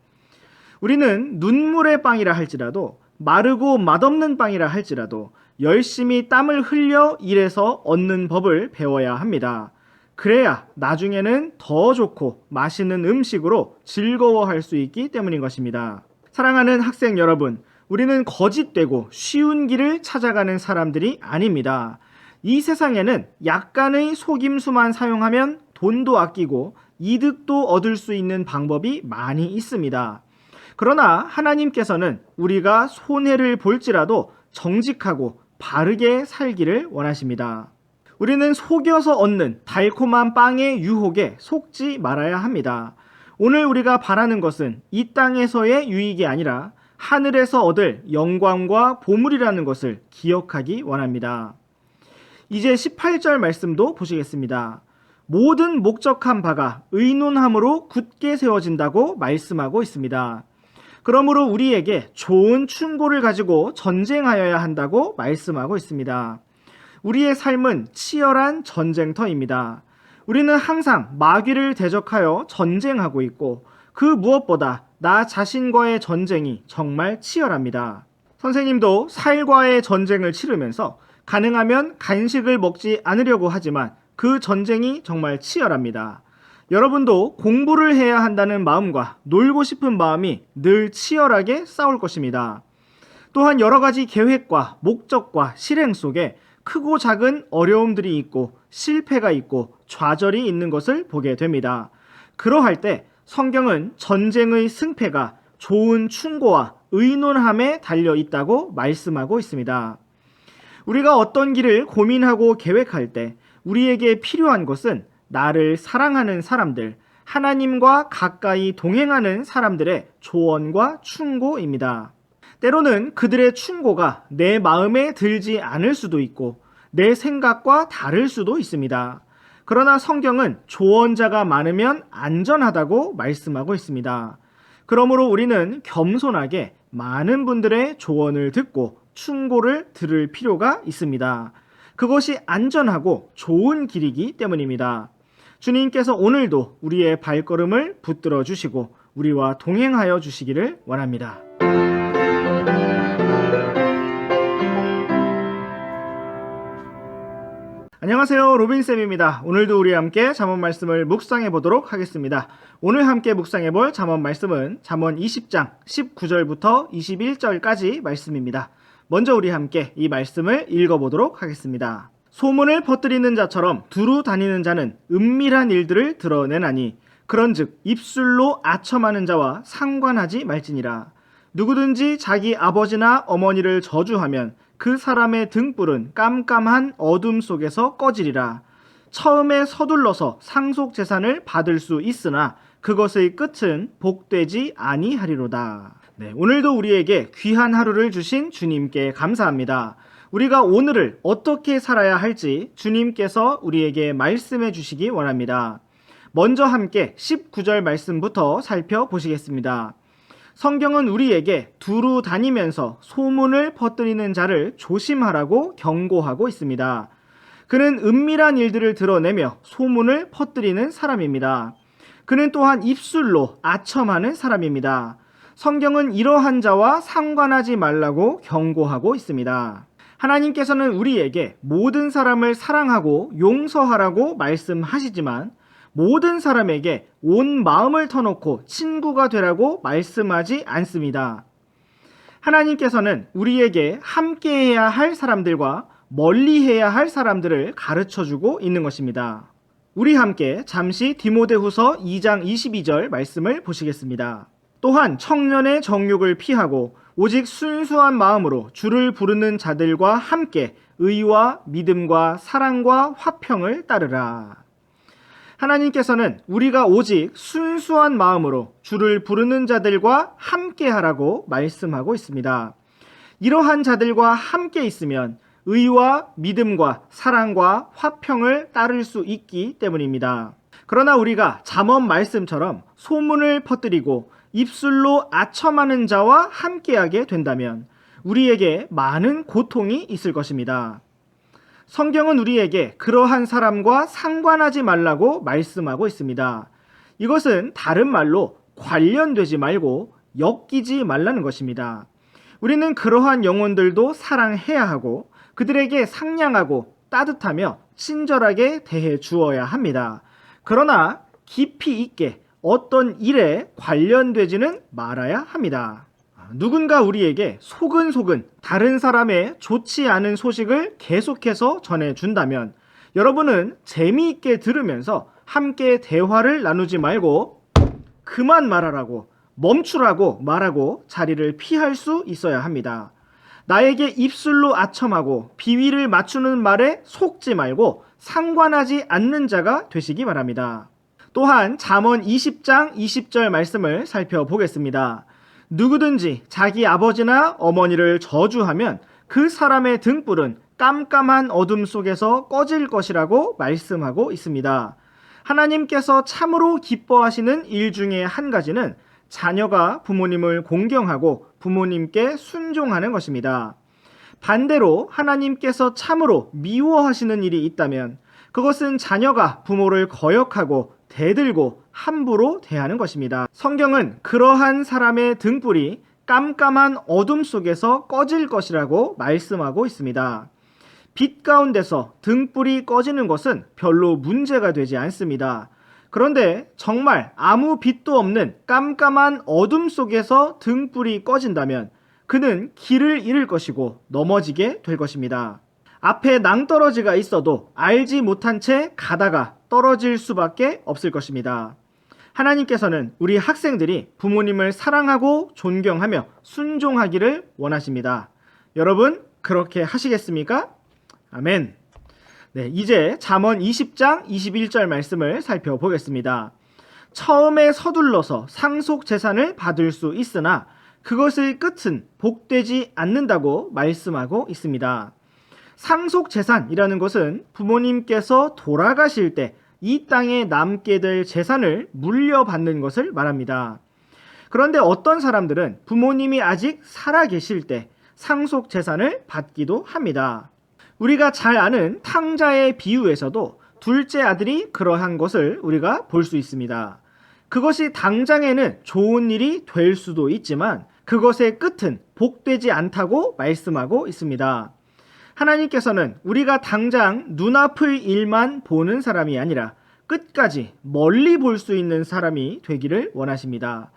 우리는 눈물의 빵이라 할지라도 마르고 맛없는 빵이라 할지라도 열심히 땀을 흘려 일해서 얻는 법을 배워야 합니다. 그래야 나중에는 더 좋고 맛있는 음식으로 즐거워할 수 있기 때문인 것입니다. 사랑하는 학생 여러분, 우리는 거짓되고 쉬운 길을 찾아가는 사람들이 아닙니다. 이 세상에는 약간의 속임수만 사용하면 돈도 아끼고 이득도 얻을 수 있는 방법이 많이 있습니다. 그러나 하나님께서는 우리가 손해를 볼지라도 정직하고 바르게 살기를 원하십니다. 우리는 속여서 얻는 달콤한 빵의 유혹에 속지 말아야 합니다. 오늘 우리가 바라는 것은 이 땅에서의 유익이 아니라 하늘에서 얻을 영광과 보물이라는 것을 기억하기 원합니다. 이제 18절 말씀도 보시겠습니다. 모든 목적한 바가 의논함으로 굳게 세워진다고 말씀하고 있습니다. 그러므로 우리에게 좋은 충고를 가지고 전쟁하여야 한다고 말씀하고 있습니다. 우리의 삶은 치열한 전쟁터입니다. 우리는 항상 마귀를 대적하여 전쟁하고 있고 그 무엇보다 나 자신과의 전쟁이 정말 치열합니다. 선생님도 살과의 전쟁을 치르면서 가능하면 간식을 먹지 않으려고 하지만 그 전쟁이 정말 치열합니다. 여러분도 공부를 해야 한다는 마음과 놀고 싶은 마음이 늘 치열하게 싸울 것입니다. 또한 여러 가지 계획과 목적과 실행 속에 크고 작은 어려움들이 있고 실패가 있고 좌절이 있는 것을 보게 됩니다. 그러할 때 성경은 전쟁의 승패가 좋은 충고와 의논함에 달려 있다고 말씀하고 있습니다. 우리가 어떤 길을 고민하고 계획할 때 우리에게 필요한 것은 나를 사랑하는 사람들, 하나님과 가까이 동행하는 사람들의 조언과 충고입니다. 때로는 그들의 충고가 내 마음에 들지 않을 수도 있고 내 생각과 다를 수도 있습니다. 그러나 성경은 조언자가 많으면 안전하다고 말씀하고 있습니다. 그러므로 우리는 겸손하게 많은 분들의 조언을 듣고 충고를 들을 필요가 있습니다. 그것이 안전하고 좋은 길이기 때문입니다. 주님께서 오늘도 우리의 발걸음을 붙들어 주시고 우리와 동행하여 주시기를 원합니다. 안녕하세요, 로빈쌤입니다. 오늘도 우리 함께 잠언 말씀을 묵상해 보도록 하겠습니다. 오늘 함께 묵상해 볼 잠언 말씀은 잠언 20장 19절부터 21절까지 말씀입니다. 먼저 우리 함께 이 말씀을 읽어보도록 하겠습니다. 소문을 퍼뜨리는 자처럼 두루 다니는 자는 은밀한 일들을 드러내나니 그런즉 입술로 아첨하는 자와 상관하지 말지니라. 누구든지 자기 아버지나 어머니를 저주하면 그 사람의 등불은 깜깜한 어둠 속에서 꺼지리라. 처음에 서둘러서 상속 재산을 받을 수 있으나 그것의 끝은 복되지 아니하리로다. 오늘도 우리에게 귀한 하루를 주신 주님께 감사합니다. 우리가 오늘을 어떻게 살아야 할지 주님께서 우리에게 말씀해 주시기 원합니다. 먼저 함께 19절 말씀부터 살펴보시겠습니다. 성경은 우리에게 두루 다니면서 소문을 퍼뜨리는 자를 조심하라고 경고하고 있습니다. 그는 은밀한 일들을 드러내며 소문을 퍼뜨리는 사람입니다. 그는 또한 입술로 아첨하는 사람입니다. 성경은 이러한 자와 상관하지 말라고 경고하고 있습니다. 하나님께서는 우리에게 모든 사람을 사랑하고 용서하라고 말씀하시지만 모든 사람에게 온 마음을 터놓고 친구가 되라고 말씀하지 않습니다. 하나님께서는 우리에게 함께해야 할 사람들과 멀리해야 할 사람들을 가르쳐주고 있는 것입니다. 우리 함께 잠시 디모데후서 2장 22절 말씀을 보시겠습니다. 또한 청년의 정욕을 피하고 오직 순수한 마음으로 주를 부르는 자들과 함께 의와 믿음과 사랑과 화평을 따르라. 하나님께서는 우리가 오직 순수한 마음으로 주를 부르는 자들과 함께 하라고 말씀하고 있습니다. 이러한 자들과 함께 있으면 의와 믿음과 사랑과 화평을 따를 수 있기 때문입니다. 그러나 우리가 잠언 말씀처럼 소문을 퍼뜨리고 입술로 아첨하는 자와 함께하게 된다면 우리에게 많은 고통이 있을 것입니다. 성경은 우리에게 그러한 사람과 상관하지 말라고 말씀하고 있습니다. 이것은 다른 말로 관련되지 말고 엮이지 말라는 것입니다. 우리는 그러한 영혼들도 사랑해야 하고 그들에게 상냥하고 따뜻하며 친절하게 대해 주어야 합니다. 그러나 깊이 있게 어떤 일에 관련되지는 말아야 합니다. 누군가 우리에게 소근소근 다른 사람의 좋지 않은 소식을 계속해서 전해준다면 여러분은 재미있게 들으면서 함께 대화를 나누지 말고 그만 말하라고 멈추라고 말하고 자리를 피할 수 있어야 합니다. 나에게 입술로 아첨하고 비위를 맞추는 말에 속지 말고 상관하지 않는 자가 되시기 바랍니다. 또한 잠언 20장 20절 말씀을 살펴보겠습니다. 누구든지 자기 아버지나 어머니를 저주하면 그 사람의 등불은 깜깜한 어둠 속에서 꺼질 것이라고 말씀하고 있습니다. 하나님께서 참으로 기뻐하시는 일 중에 한 가지는 자녀가 부모님을 공경하고 부모님께 순종하는 것입니다. 반대로 하나님께서 참으로 미워하시는 일이 있다면 그것은 자녀가 부모를 거역하고 대들고 함부로 대하는 것입니다. 성경은 그러한 사람의 등불이 깜깜한 어둠 속에서 꺼질 것이라고 말씀하고 있습니다. 빛 가운데서 등불이 꺼지는 것은 별로 문제가 되지 않습니다. 그런데 정말 아무 빛도 없는 깜깜한 어둠 속에서 등불이 꺼진다면 그는 길을 잃을 것이고 넘어지게 될 것입니다. 앞에 낭떠러지가 있어도 알지 못한 채 가다가 떨어질 수밖에 없을 것입니다. 하나님께서는 우리 학생들이 부모님을 사랑하고 존경하며 순종하기를 원하십니다. 여러분 그렇게 하시겠습니까? 아멘. 이제 잠언 20장 21절 말씀을 살펴보겠습니다. 처음에 서둘러서 상속 재산을 받을 수 있으나 그것의 끝은 복되지 않는다고 말씀하고 있습니다. 상속 재산이라는 것은 부모님께서 돌아가실 때 이 땅에 남게 될 재산을 물려받는 것을 말합니다. 그런데 어떤 사람들은 부모님이 아직 살아계실 때 상속 재산을 받기도 합니다. 우리가 잘 아는 탕자의 비유에서도 둘째 아들이 그러한 것을 우리가 볼 수 있습니다. 그것이 당장에는 좋은 일이 될 수도 있지만 그것의 끝은 복되지 않다고 말씀하고 있습니다. 하나님께서는 우리가 당장 눈앞의 일만 보는 사람이 아니라 끝까지 멀리 볼 수 있는 사람이 되기를 원하십니다.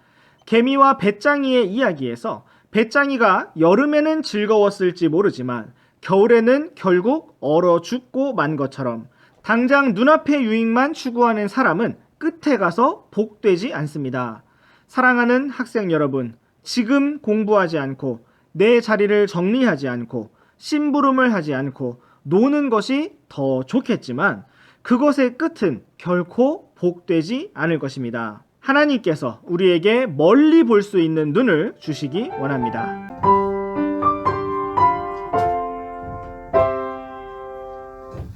개미와 배짱이의 이야기에서 배짱이가 여름에는 즐거웠을지 모르지만 겨울에는 결국 얼어 죽고 만 것처럼 당장 눈앞의 유익만 추구하는 사람은 끝에 가서 복되지 않습니다. 사랑하는 학생 여러분, 지금 공부하지 않고 내 자리를 정리하지 않고 심부름을 하지 않고 노는 것이 더 좋겠지만 그것의 끝은 결코 복되지 않을 것입니다. 하나님께서 우리에게 멀리 볼 수 있는 눈을 주시기 원합니다.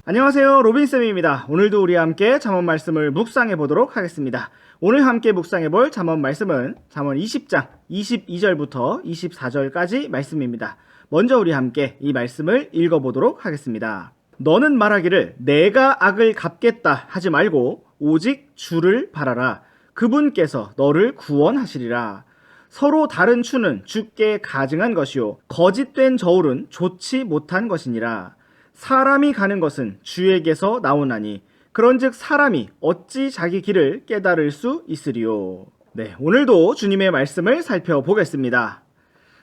안녕하세요, 로빈쌤입니다. 오늘도 우리와 함께 잠언 말씀을 묵상해 보도록 하겠습니다. 오늘 함께 묵상해 볼 잠언 말씀은 잠언 20장 22절부터 24절까지 말씀입니다. 먼저 우리 함께 이 말씀을 읽어보도록 하겠습니다. 너는 말하기를 내가 악을 갚겠다 하지 말고 오직 주를 바라라. 그분께서 너를 구원하시리라. 서로 다른 추는 주께 가증한 것이요 거짓된 저울은 좋지 못한 것이니라. 사람이 가는 것은 주에게서 나오나니 그런즉 사람이 어찌 자기 길을 깨달을 수 있으리요. 네, 오늘도 주님의 말씀을 살펴보겠습니다.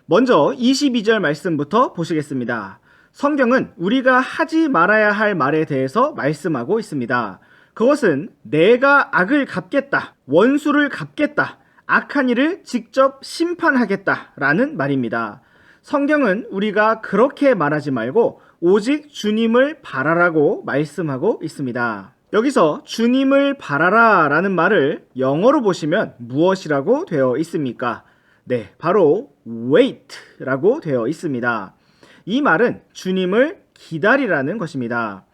먼저 22절 말씀부터 보시겠습니다. 성경은 우리가 하지 말아야 할 말에 대해서 말씀하고 있습니다. 그것은 내가 악을 갚겠다, 원수를 갚겠다, 악한 일을 직접 심판하겠다 라는 말입니다. 성경은 우리가 그렇게 말하지 말고 오직 주님을 바라라고 말씀하고 있습니다. 여기서 주님을 바라라 라는 말을 영어로 보시면 무엇이라고 되어 있습니까? 네, 바로 wait라고 되어 있습니다. 이 말은 주님을 기다리라는 것입니다.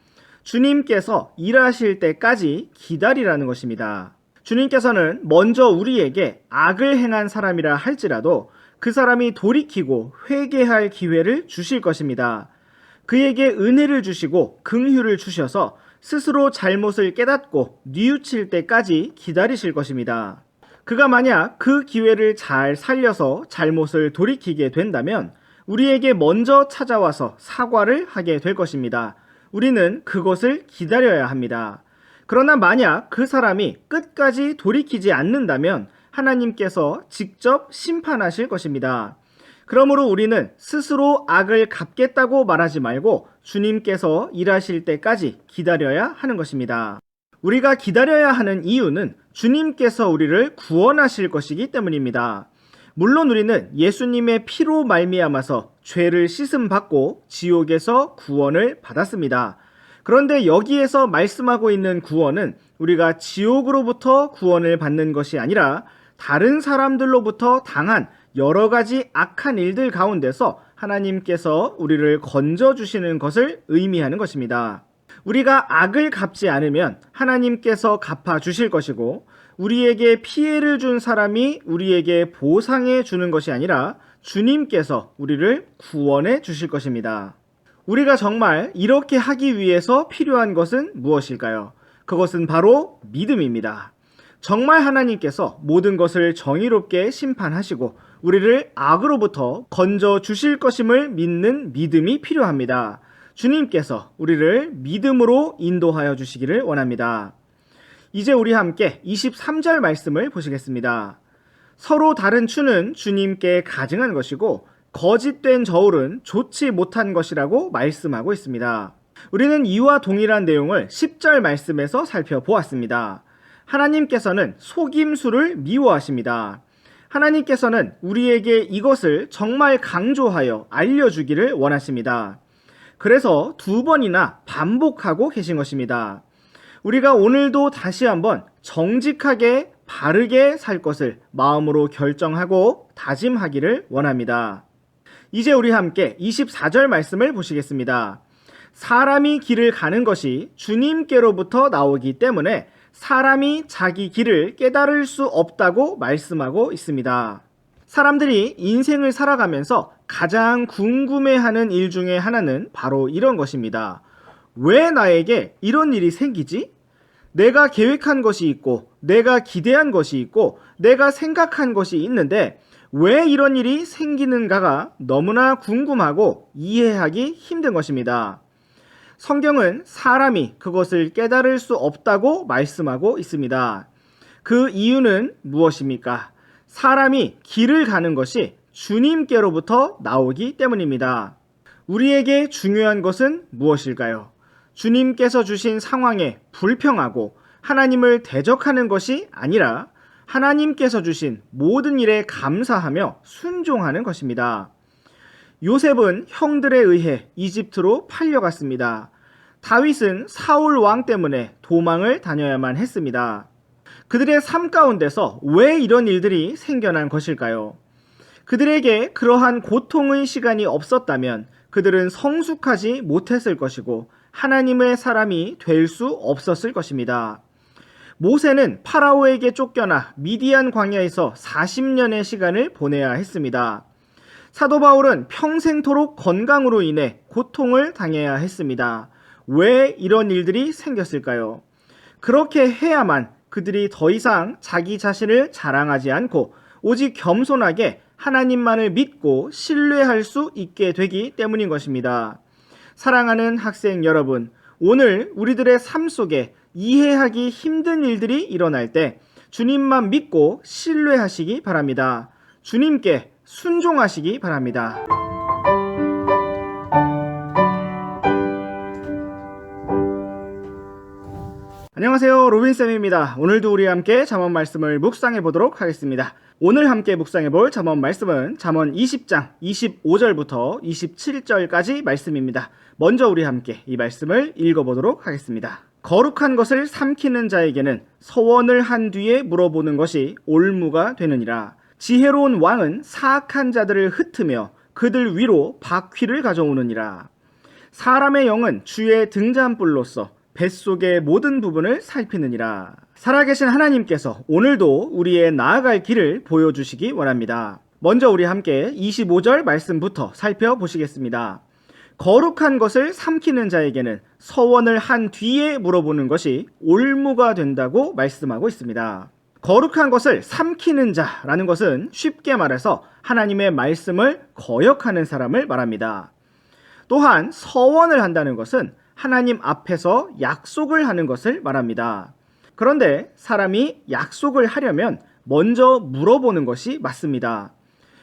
주님께서 일하실 때까지 기다리라는 것입니다. 주님께서는 먼저 우리에게 악을 행한 사람이라 할지라도 그 사람이 돌이키고 회개할 기회를 주실 것입니다. 그에게 은혜를 주시고 긍휼을 주셔서 스스로 잘못을 깨닫고 뉘우칠 때까지 기다리실 것입니다. 그가 만약 그 기회를 잘 살려서 잘못을 돌이키게 된다면 우리에게 먼저 찾아와서 사과를 하게 될 것입니다. 우리는 그것을 기다려야 합니다. 그러나 만약 그 사람이 끝까지 돌이키지 않는다면 하나님께서 직접 심판하실 것입니다. 그러므로 우리는 스스로 악을 갚겠다고 말하지 말고 주님께서 일하실 때까지 기다려야 하는 것입니다. 우리가 기다려야 하는 이유는 주님께서 우리를 구원하실 것이기 때문입니다. 물론 우리는 예수님의 피로 말미암아서 죄를 씻음받고 지옥에서 구원을 받았습니다. 그런데 여기에서 말씀하고 있는 구원은 우리가 지옥으로부터 구원을 받는 것이 아니라 다른 사람들로부터 당한 여러 가지 악한 일들 가운데서 하나님께서 우리를 건져주시는 것을 의미하는 것입니다. 우리가 악을 갚지 않으면 하나님께서 갚아주실 것이고 우리에게 피해를 준 사람이 우리에게 보상해 주는 것이 아니라 주님께서 우리를 구원해 주실 것입니다. 우리가 정말 이렇게 하기 위해서 필요한 것은 무엇일까요? 그것은 바로 믿음입니다. 정말 하나님께서 모든 것을 정의롭게 심판하시고 우리를 악으로부터 건져 주실 것임을 믿는 믿음이 필요합니다. 주님께서 우리를 믿음으로 인도하여 주시기를 원합니다. 이제 우리 함께 23절 말씀을 보시겠습니다. 서로 다른 추는 주님께 가증한 것이고 거짓된 저울은 좋지 못한 것이라고 말씀하고 있습니다. 우리는 이와 동일한 내용을 10절 말씀에서 살펴보았습니다. 하나님께서는 속임수를 미워하십니다. 하나님께서는 우리에게 이것을 정말 강조하여 알려주기를 원하십니다. 그래서 2번이나 반복하고 계신 것입니다. 우리가 오늘도 다시 한번 정직하게 바르게 살 것을 마음으로 결정하고 다짐하기를 원합니다. 이제 우리 함께 24절 말씀을 보시겠습니다. 사람이 길을 가는 것이 주님께로부터 나오기 때문에 사람이 자기 길을 깨달을 수 없다고 말씀하고 있습니다. 사람들이 인생을 살아가면서 가장 궁금해하는 일 중에 하나는 바로 이런 것입니다. 왜 나에게 이런 일이 생기지? 내가 계획한 것이 있고, 내가 기대한 것이 있고, 내가 생각한 것이 있는데 왜 이런 일이 생기는가가 너무나 궁금하고 이해하기 힘든 것입니다. 성경은 사람이 그것을 깨달을 수 없다고 말씀하고 있습니다. 그 이유는 무엇입니까? 사람이 길을 가는 것이 주님께로부터 나오기 때문입니다. 우리에게 중요한 것은 무엇일까요? 주님께서 주신 상황에 불평하고 하나님을 대적하는 것이 아니라 하나님께서 주신 모든 일에 감사하며 순종하는 것입니다. 요셉은 형들에 의해 이집트로 팔려갔습니다. 다윗은 사울 왕 때문에 도망을 다녀야만 했습니다. 그들의 삶 가운데서 왜 이런 일들이 생겨난 것일까요? 그들에게 그러한 고통의 시간이 없었다면 그들은 성숙하지 못했을 것이고 하나님의 사람이 될 수 없었을 것입니다. 모세는 파라오에게 쫓겨나 미디안 광야에서 40년의 시간을 보내야 했습니다. 사도 바울은 평생토록 건강으로 인해 고통을 당해야 했습니다. 왜 이런 일들이 생겼을까요? 그렇게 해야만 그들이 더 이상 자기 자신을 자랑하지 않고 오직 겸손하게 하나님만을 믿고 신뢰할 수 있게 되기 때문인 것입니다. 사랑하는 학생 여러분, 오늘 우리들의 삶 속에 이해하기 힘든 일들이 일어날 때 주님만 믿고 신뢰하시기 바랍니다. 주님께 순종하시기 바랍니다. 안녕하세요, 로빈쌤입니다. 오늘도 우리 함께 잠언 말씀을 묵상해 보도록 하겠습니다. 오늘 함께 묵상해 볼 잠언 말씀은 잠언 20장 25절부터 27절까지 말씀입니다. 먼저 우리 함께 이 말씀을 읽어보도록 하겠습니다. 거룩한 것을 삼키는 자에게는 서원을 한 뒤에 물어보는 것이 올무가 되느니라. 지혜로운 왕은 사악한 자들을 흩으며 그들 위로 바퀴를 가져오느니라. 사람의 영은 주의 등잔불로서 뱃속의 모든 부분을 살피느니라. 살아계신 하나님께서 오늘도 우리의 나아갈 길을 보여주시기 원합니다. 먼저 우리 함께 25절 말씀부터 살펴보시겠습니다. 거룩한 것을 삼키는 자에게는 서원을 한 뒤에 물어보는 것이 올무가 된다고 말씀하고 있습니다. 거룩한 것을 삼키는 자라는 것은 쉽게 말해서 하나님의 말씀을 거역하는 사람을 말합니다. 또한 서원을 한다는 것은 하나님 앞에서 약속을 하는 것을 말합니다. 그런데 사람이 약속을 하려면 먼저 물어보는 것이 맞습니다.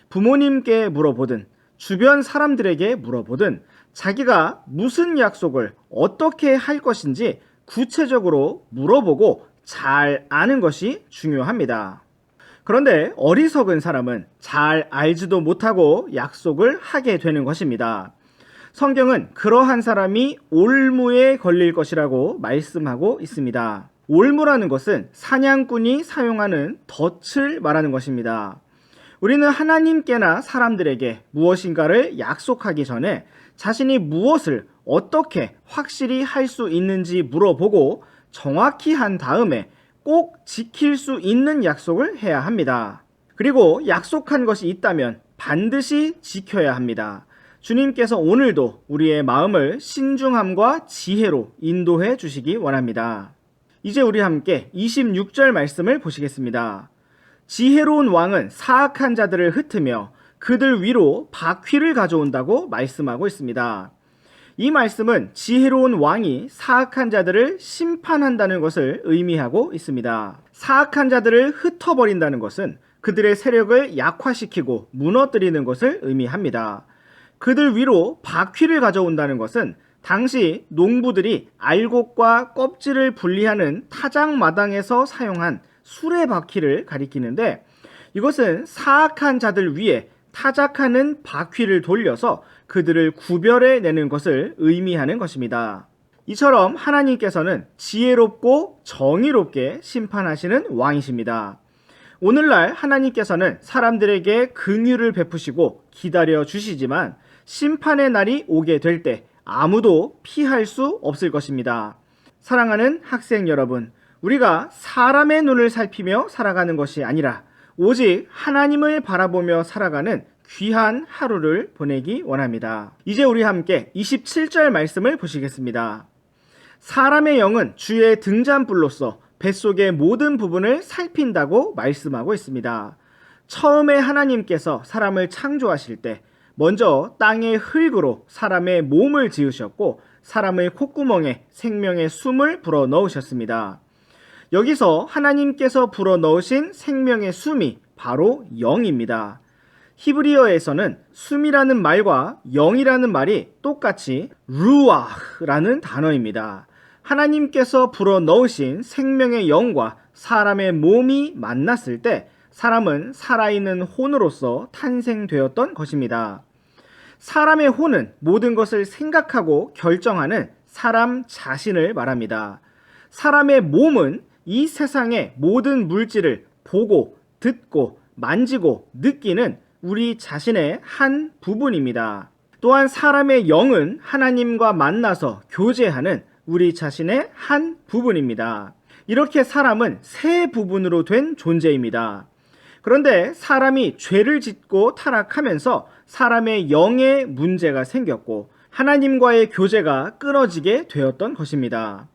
부모님께 물어보든 주변 사람들에게 물어보든 자기가 무슨 약속을 어떻게 할 것인지 구체적으로 물어보고 잘 아는 것이 중요합니다. 그런데 어리석은 사람은 잘 알지도 못하고 약속을 하게 되는 것입니다. 성경은 그러한 사람이 올무에 걸릴 것이라고 말씀하고 있습니다. 올무라는 것은 사냥꾼이 사용하는 덫을 말하는 것입니다. 우리는 하나님께나 사람들에게 무엇인가를 약속하기 전에 자신이 무엇을 어떻게 확실히 할 수 있는지 물어보고 정확히 한 다음에 꼭 지킬 수 있는 약속을 해야 합니다. 그리고 약속한 것이 있다면 반드시 지켜야 합니다. 주님께서 오늘도 우리의 마음을 신중함과 지혜로 인도해 주시기 원합니다. 이제 우리 함께 26절 말씀을 보시겠습니다. 지혜로운 왕은 사악한 자들을 흩으며 그들 위로 바퀴를 가져온다고 말씀하고 있습니다. 이 말씀은 지혜로운 왕이 사악한 자들을 심판한다는 것을 의미하고 있습니다. 사악한 자들을 흩어버린다는 것은 그들의 세력을 약화시키고 무너뜨리는 것을 의미합니다. 그들 위로 바퀴를 가져온다는 것은 당시 농부들이 알곡과 껍질을 분리하는 타작마당에서 사용한 수레바퀴를 가리키는데 이것은 사악한 자들 위에 타작하는 바퀴를 돌려서 그들을 구별해 내는 것을 의미하는 것입니다. 이처럼 하나님께서는 지혜롭고 정의롭게 심판하시는 왕이십니다. 오늘날 하나님께서는 사람들에게 긍휼을 베푸시고 기다려 주시지만 심판의 날이 오게 될 때 아무도 피할 수 없을 것입니다. 사랑하는 학생 여러분, 우리가 사람의 눈을 살피며 살아가는 것이 아니라 오직 하나님을 바라보며 살아가는 귀한 하루를 보내기 원합니다. 이제 우리 함께 27절 말씀을 보시겠습니다. 사람의 영은 주의 등잔불로서 뱃속의 모든 부분을 살핀다고 말씀하고 있습니다. 처음에 하나님께서 사람을 창조하실 때 먼저 땅의 흙으로 사람의 몸을 지으셨고 사람의 콧구멍에 생명의 숨을 불어 넣으셨습니다. 여기서 하나님께서 불어 넣으신 생명의 숨이 바로 영입니다. 히브리어에서는 숨이라는 말과 영이라는 말이 똑같이 루아흐라는 단어입니다. 하나님께서 불어 넣으신 생명의 영과 사람의 몸이 만났을 때 사람은 살아있는 혼으로서 탄생되었던 것입니다. 사람의 혼은 모든 것을 생각하고 결정하는 사람 자신을 말합니다. 사람의 몸은 이 세상의 모든 물질을 보고, 듣고, 만지고, 느끼는 우리 자신의 한 부분입니다. 또한 사람의 영은 하나님과 만나서 교제하는 우리 자신의 한 부분입니다. 이렇게 사람은 세 부분으로 된 존재입니다. 그런데 사람이 죄를 짓고 타락하면서 사람의 영에 문제가 생겼고 하나님과의 교제가 끊어지게 되었던 것입니다.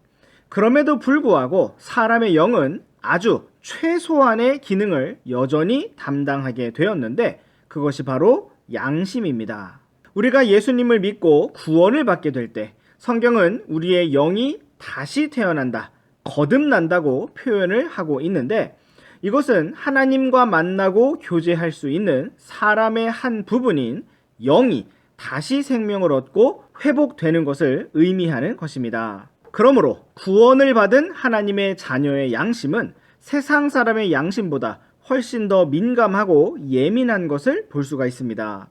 그럼에도 불구하고 사람의 영은 아주 최소한의 기능을 여전히 담당하게 되었는데 그것이 바로 양심입니다. 우리가 예수님을 믿고 구원을 받게 될 때 성경은 우리의 영이 다시 태어난다, 거듭난다고 표현을 하고 있는데 이것은 하나님과 만나고 교제할 수 있는 사람의 한 부분인 영이 다시 생명을 얻고 회복되는 것을 의미하는 것입니다. 그러므로 구원을 받은 하나님의 자녀의 양심은 세상 사람의 양심보다 훨씬 더 민감하고 예민한 것을 볼 수가 있습니다.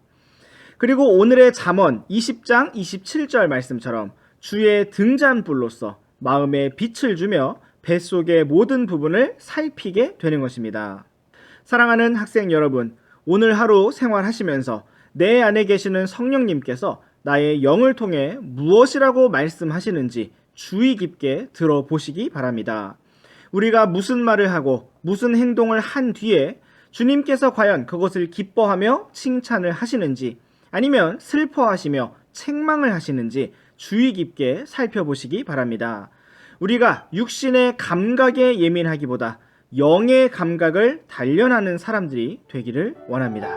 그리고 오늘의 잠언 20장 27절 말씀처럼 주의 등잔불로서 마음에 빛을 주며 뱃속의 모든 부분을 살피게 되는 것입니다. 사랑하는 학생 여러분, 오늘 하루 생활하시면서 내 안에 계시는 성령님께서 나의 영을 통해 무엇이라고 말씀하시는지 주의 깊게 들어보시기 바랍니다. 우리가 무슨 말을 하고 무슨 행동을 한 뒤에 주님께서 과연 그것을 기뻐하며 칭찬을 하시는지 아니면 슬퍼하시며 책망을 하시는지 주의 깊게 살펴보시기 바랍니다. 우리가 육신의 감각에 예민하기보다 영의 감각을 단련하는 사람들이 되기를 원합니다.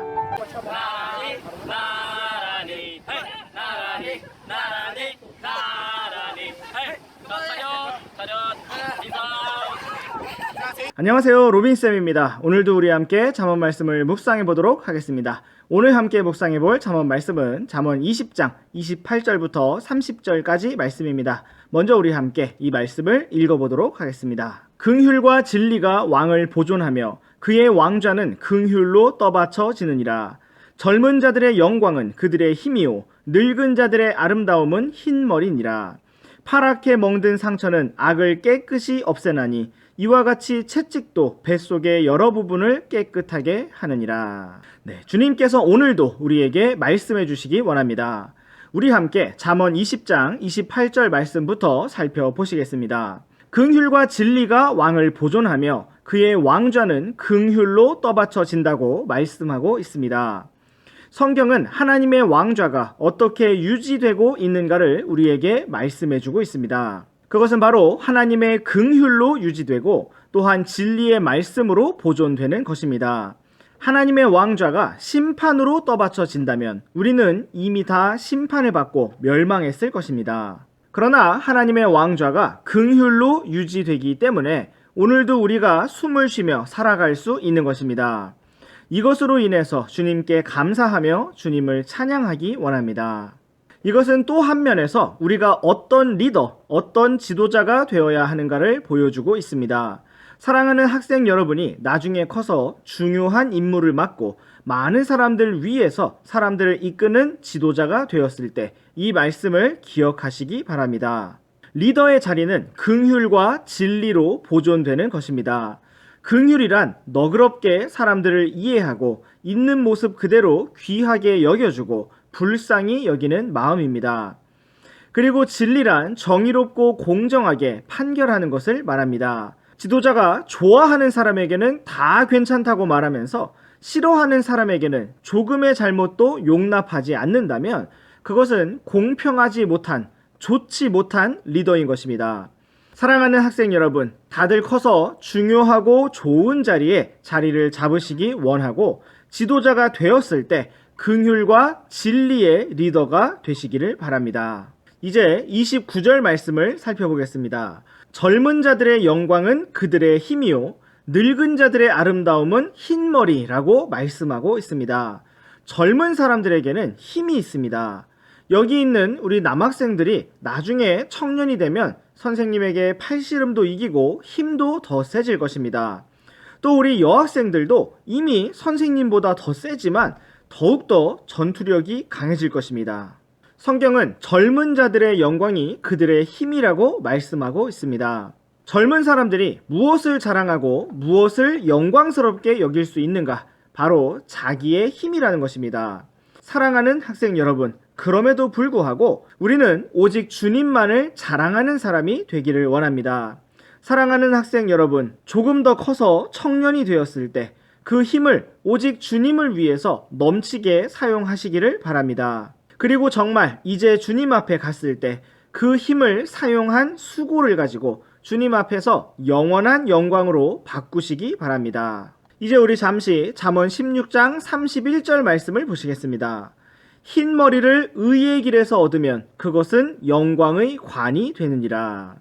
안녕하세요, 로빈쌤입니다. 오늘도 우리 함께 잠언 말씀을 묵상해 보도록 하겠습니다. 오늘 함께 묵상해 볼 잠언 말씀은 잠언 20장 28절부터 30절까지 말씀입니다. 먼저 우리 함께 이 말씀을 읽어보도록 하겠습니다. 긍휼과 진리가 왕을 보존하며 그의 왕좌는 긍휼로 떠받쳐지느니라. 젊은 자들의 영광은 그들의 힘이요 늙은 자들의 아름다움은 흰머리니라. 파랗게 멍든 상처는 악을 깨끗이 없애나니 이와 같이 채찍도 뱃속의 여러 부분을 깨끗하게 하느니라. 주님께서 오늘도 우리에게 말씀해 주시기 원합니다. 우리 함께 잠언 20장 28절 말씀부터 살펴보시겠습니다. 긍휼과 진리가 왕을 보존하며 그의 왕좌는 긍휼로 떠받쳐진다고 말씀하고 있습니다. 성경은 하나님의 왕좌가 어떻게 유지되고 있는가를 우리에게 말씀해 주고 있습니다. 그것은 바로 하나님의 긍휼로 유지되고 또한 진리의 말씀으로 보존되는 것입니다. 하나님의 왕좌가 심판으로 떠받쳐진다면 우리는 이미 다 심판을 받고 멸망했을 것입니다. 그러나 하나님의 왕좌가 긍휼로 유지되기 때문에 오늘도 우리가 숨을 쉬며 살아갈 수 있는 것입니다. 이것으로 인해서 주님께 감사하며 주님을 찬양하기 원합니다. 이것은 또 한 면에서 우리가 어떤 리더, 어떤 지도자가 되어야 하는가를 보여주고 있습니다. 사랑하는 학생 여러분이 나중에 커서 중요한 임무를 맡고 많은 사람들 위해서 사람들을 이끄는 지도자가 되었을 때 이 말씀을 기억하시기 바랍니다. 리더의 자리는 긍휼과 진리로 보존되는 것입니다. 긍휼이란 너그럽게 사람들을 이해하고 있는 모습 그대로 귀하게 여겨주고 불쌍히 여기는 마음입니다. 그리고 진리란 정의롭고 공정하게 판결하는 것을 말합니다. 지도자가 좋아하는 사람에게는 다 괜찮다고 말하면서 싫어하는 사람에게는 조금의 잘못도 용납하지 않는다면 그것은 공평하지 못한 좋지 못한 리더인 것입니다. 사랑하는 학생 여러분, 다들 커서 중요하고 좋은 자리에 자리를 잡으시기 원하고 지도자가 되었을 때 긍휼과 진리의 리더가 되시기를 바랍니다. 이제 29절 말씀을 살펴보겠습니다. 젊은 자들의 영광은 그들의 힘이요 늙은 자들의 아름다움은 흰머리라고 말씀하고 있습니다. 젊은 사람들에게는 힘이 있습니다. 여기 있는 우리 남학생들이 나중에 청년이 되면 선생님에게 팔씨름도 이기고 힘도 더 세질 것입니다. 또 우리 여학생들도 이미 선생님보다 더 세지만 더욱더 전투력이 강해질 것입니다. 성경은 젊은 자들의 영광이 그들의 힘이라고 말씀하고 있습니다. 젊은 사람들이 무엇을 자랑하고 무엇을 영광스럽게 여길 수 있는가? 바로 자기의 힘이라는 것입니다. 사랑하는 학생 여러분, 그럼에도 불구하고 우리는 오직 주님만을 자랑하는 사람이 되기를 원합니다. 사랑하는 학생 여러분, 조금 더 커서 청년이 되었을 때 그 힘을 오직 주님을 위해서 넘치게 사용하시기를 바랍니다. 그리고 정말 이제 주님 앞에 갔을 때 그 힘을 사용한 수고를 가지고 주님 앞에서 영원한 영광으로 바꾸시기 바랍니다. 이제 우리 잠시 잠언 16장 31절 말씀을 보시겠습니다. 흰 머리를 의의 길에서 얻으면 그것은 영광의 관이 되느니라.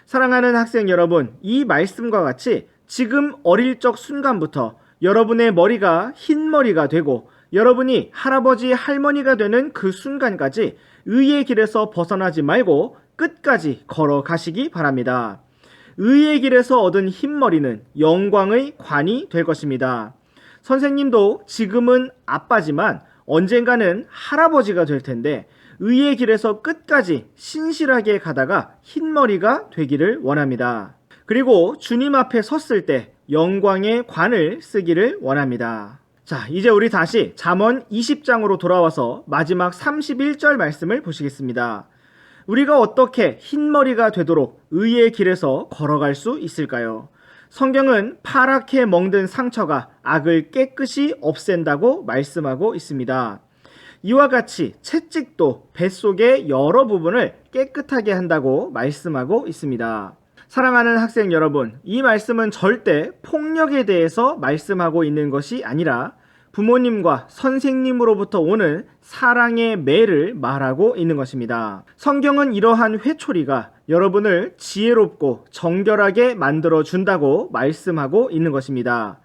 사랑하는 학생 여러분, 이 말씀과 같이 지금 어릴 적 순간부터 여러분의 머리가 흰 머리가 되고 여러분이 할아버지 할머니가 되는 그 순간까지 의의 길에서 벗어나지 말고 끝까지 걸어가시기 바랍니다. 의의 길에서 얻은 흰머리는 영광의 관이 될 것입니다. 선생님도 지금은 아빠지만 언젠가는 할아버지가 될 텐데 의의 길에서 끝까지 신실하게 가다가 흰머리가 되기를 원합니다. 그리고 주님 앞에 섰을 때 영광의 관을 쓰기를 원합니다. 자, 이제 우리 다시 잠언 20장으로 돌아와서 마지막 31절 말씀을 보시겠습니다. 우리가 어떻게 흰머리가 되도록 의의 길에서 걸어갈 수 있을까요? 성경은 파랗게 멍든 상처가 악을 깨끗이 없앤다고 말씀하고 있습니다. 이와 같이 채찍도 뱃속의 여러 부분을 깨끗하게 한다고 말씀하고 있습니다. 사랑하는 학생 여러분, 이 말씀은 절대 폭력에 대해서 말씀하고 있는 것이 아니라 부모님과 선생님으로부터 오는 사랑의 매를 말하고 있는 것입니다. 성경은 이러한 회초리가 여러분을 지혜롭고 정결하게 만들어 준다고 말씀하고 있는 것입니다.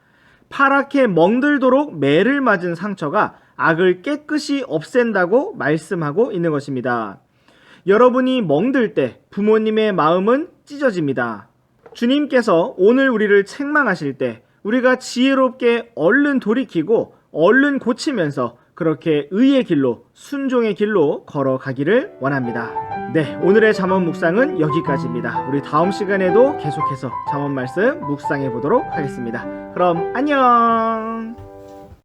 파랗게 멍들도록 매를 맞은 상처가 악을 깨끗이 없앤다고 말씀하고 있는 것입니다. 여러분이 멍들 때 부모님의 마음은 찢어집니다. 주님께서 오늘 우리를 책망하실 때 우리가 지혜롭게 얼른 돌이키고 얼른 고치면서 그렇게 의의 길로 순종의 길로 걸어가기를 원합니다. 네, 오늘의 잠언 묵상은 여기까지입니다. 우리 다음 시간에도 계속해서 잠언 말씀 묵상해 보도록 하겠습니다. 그럼 안녕.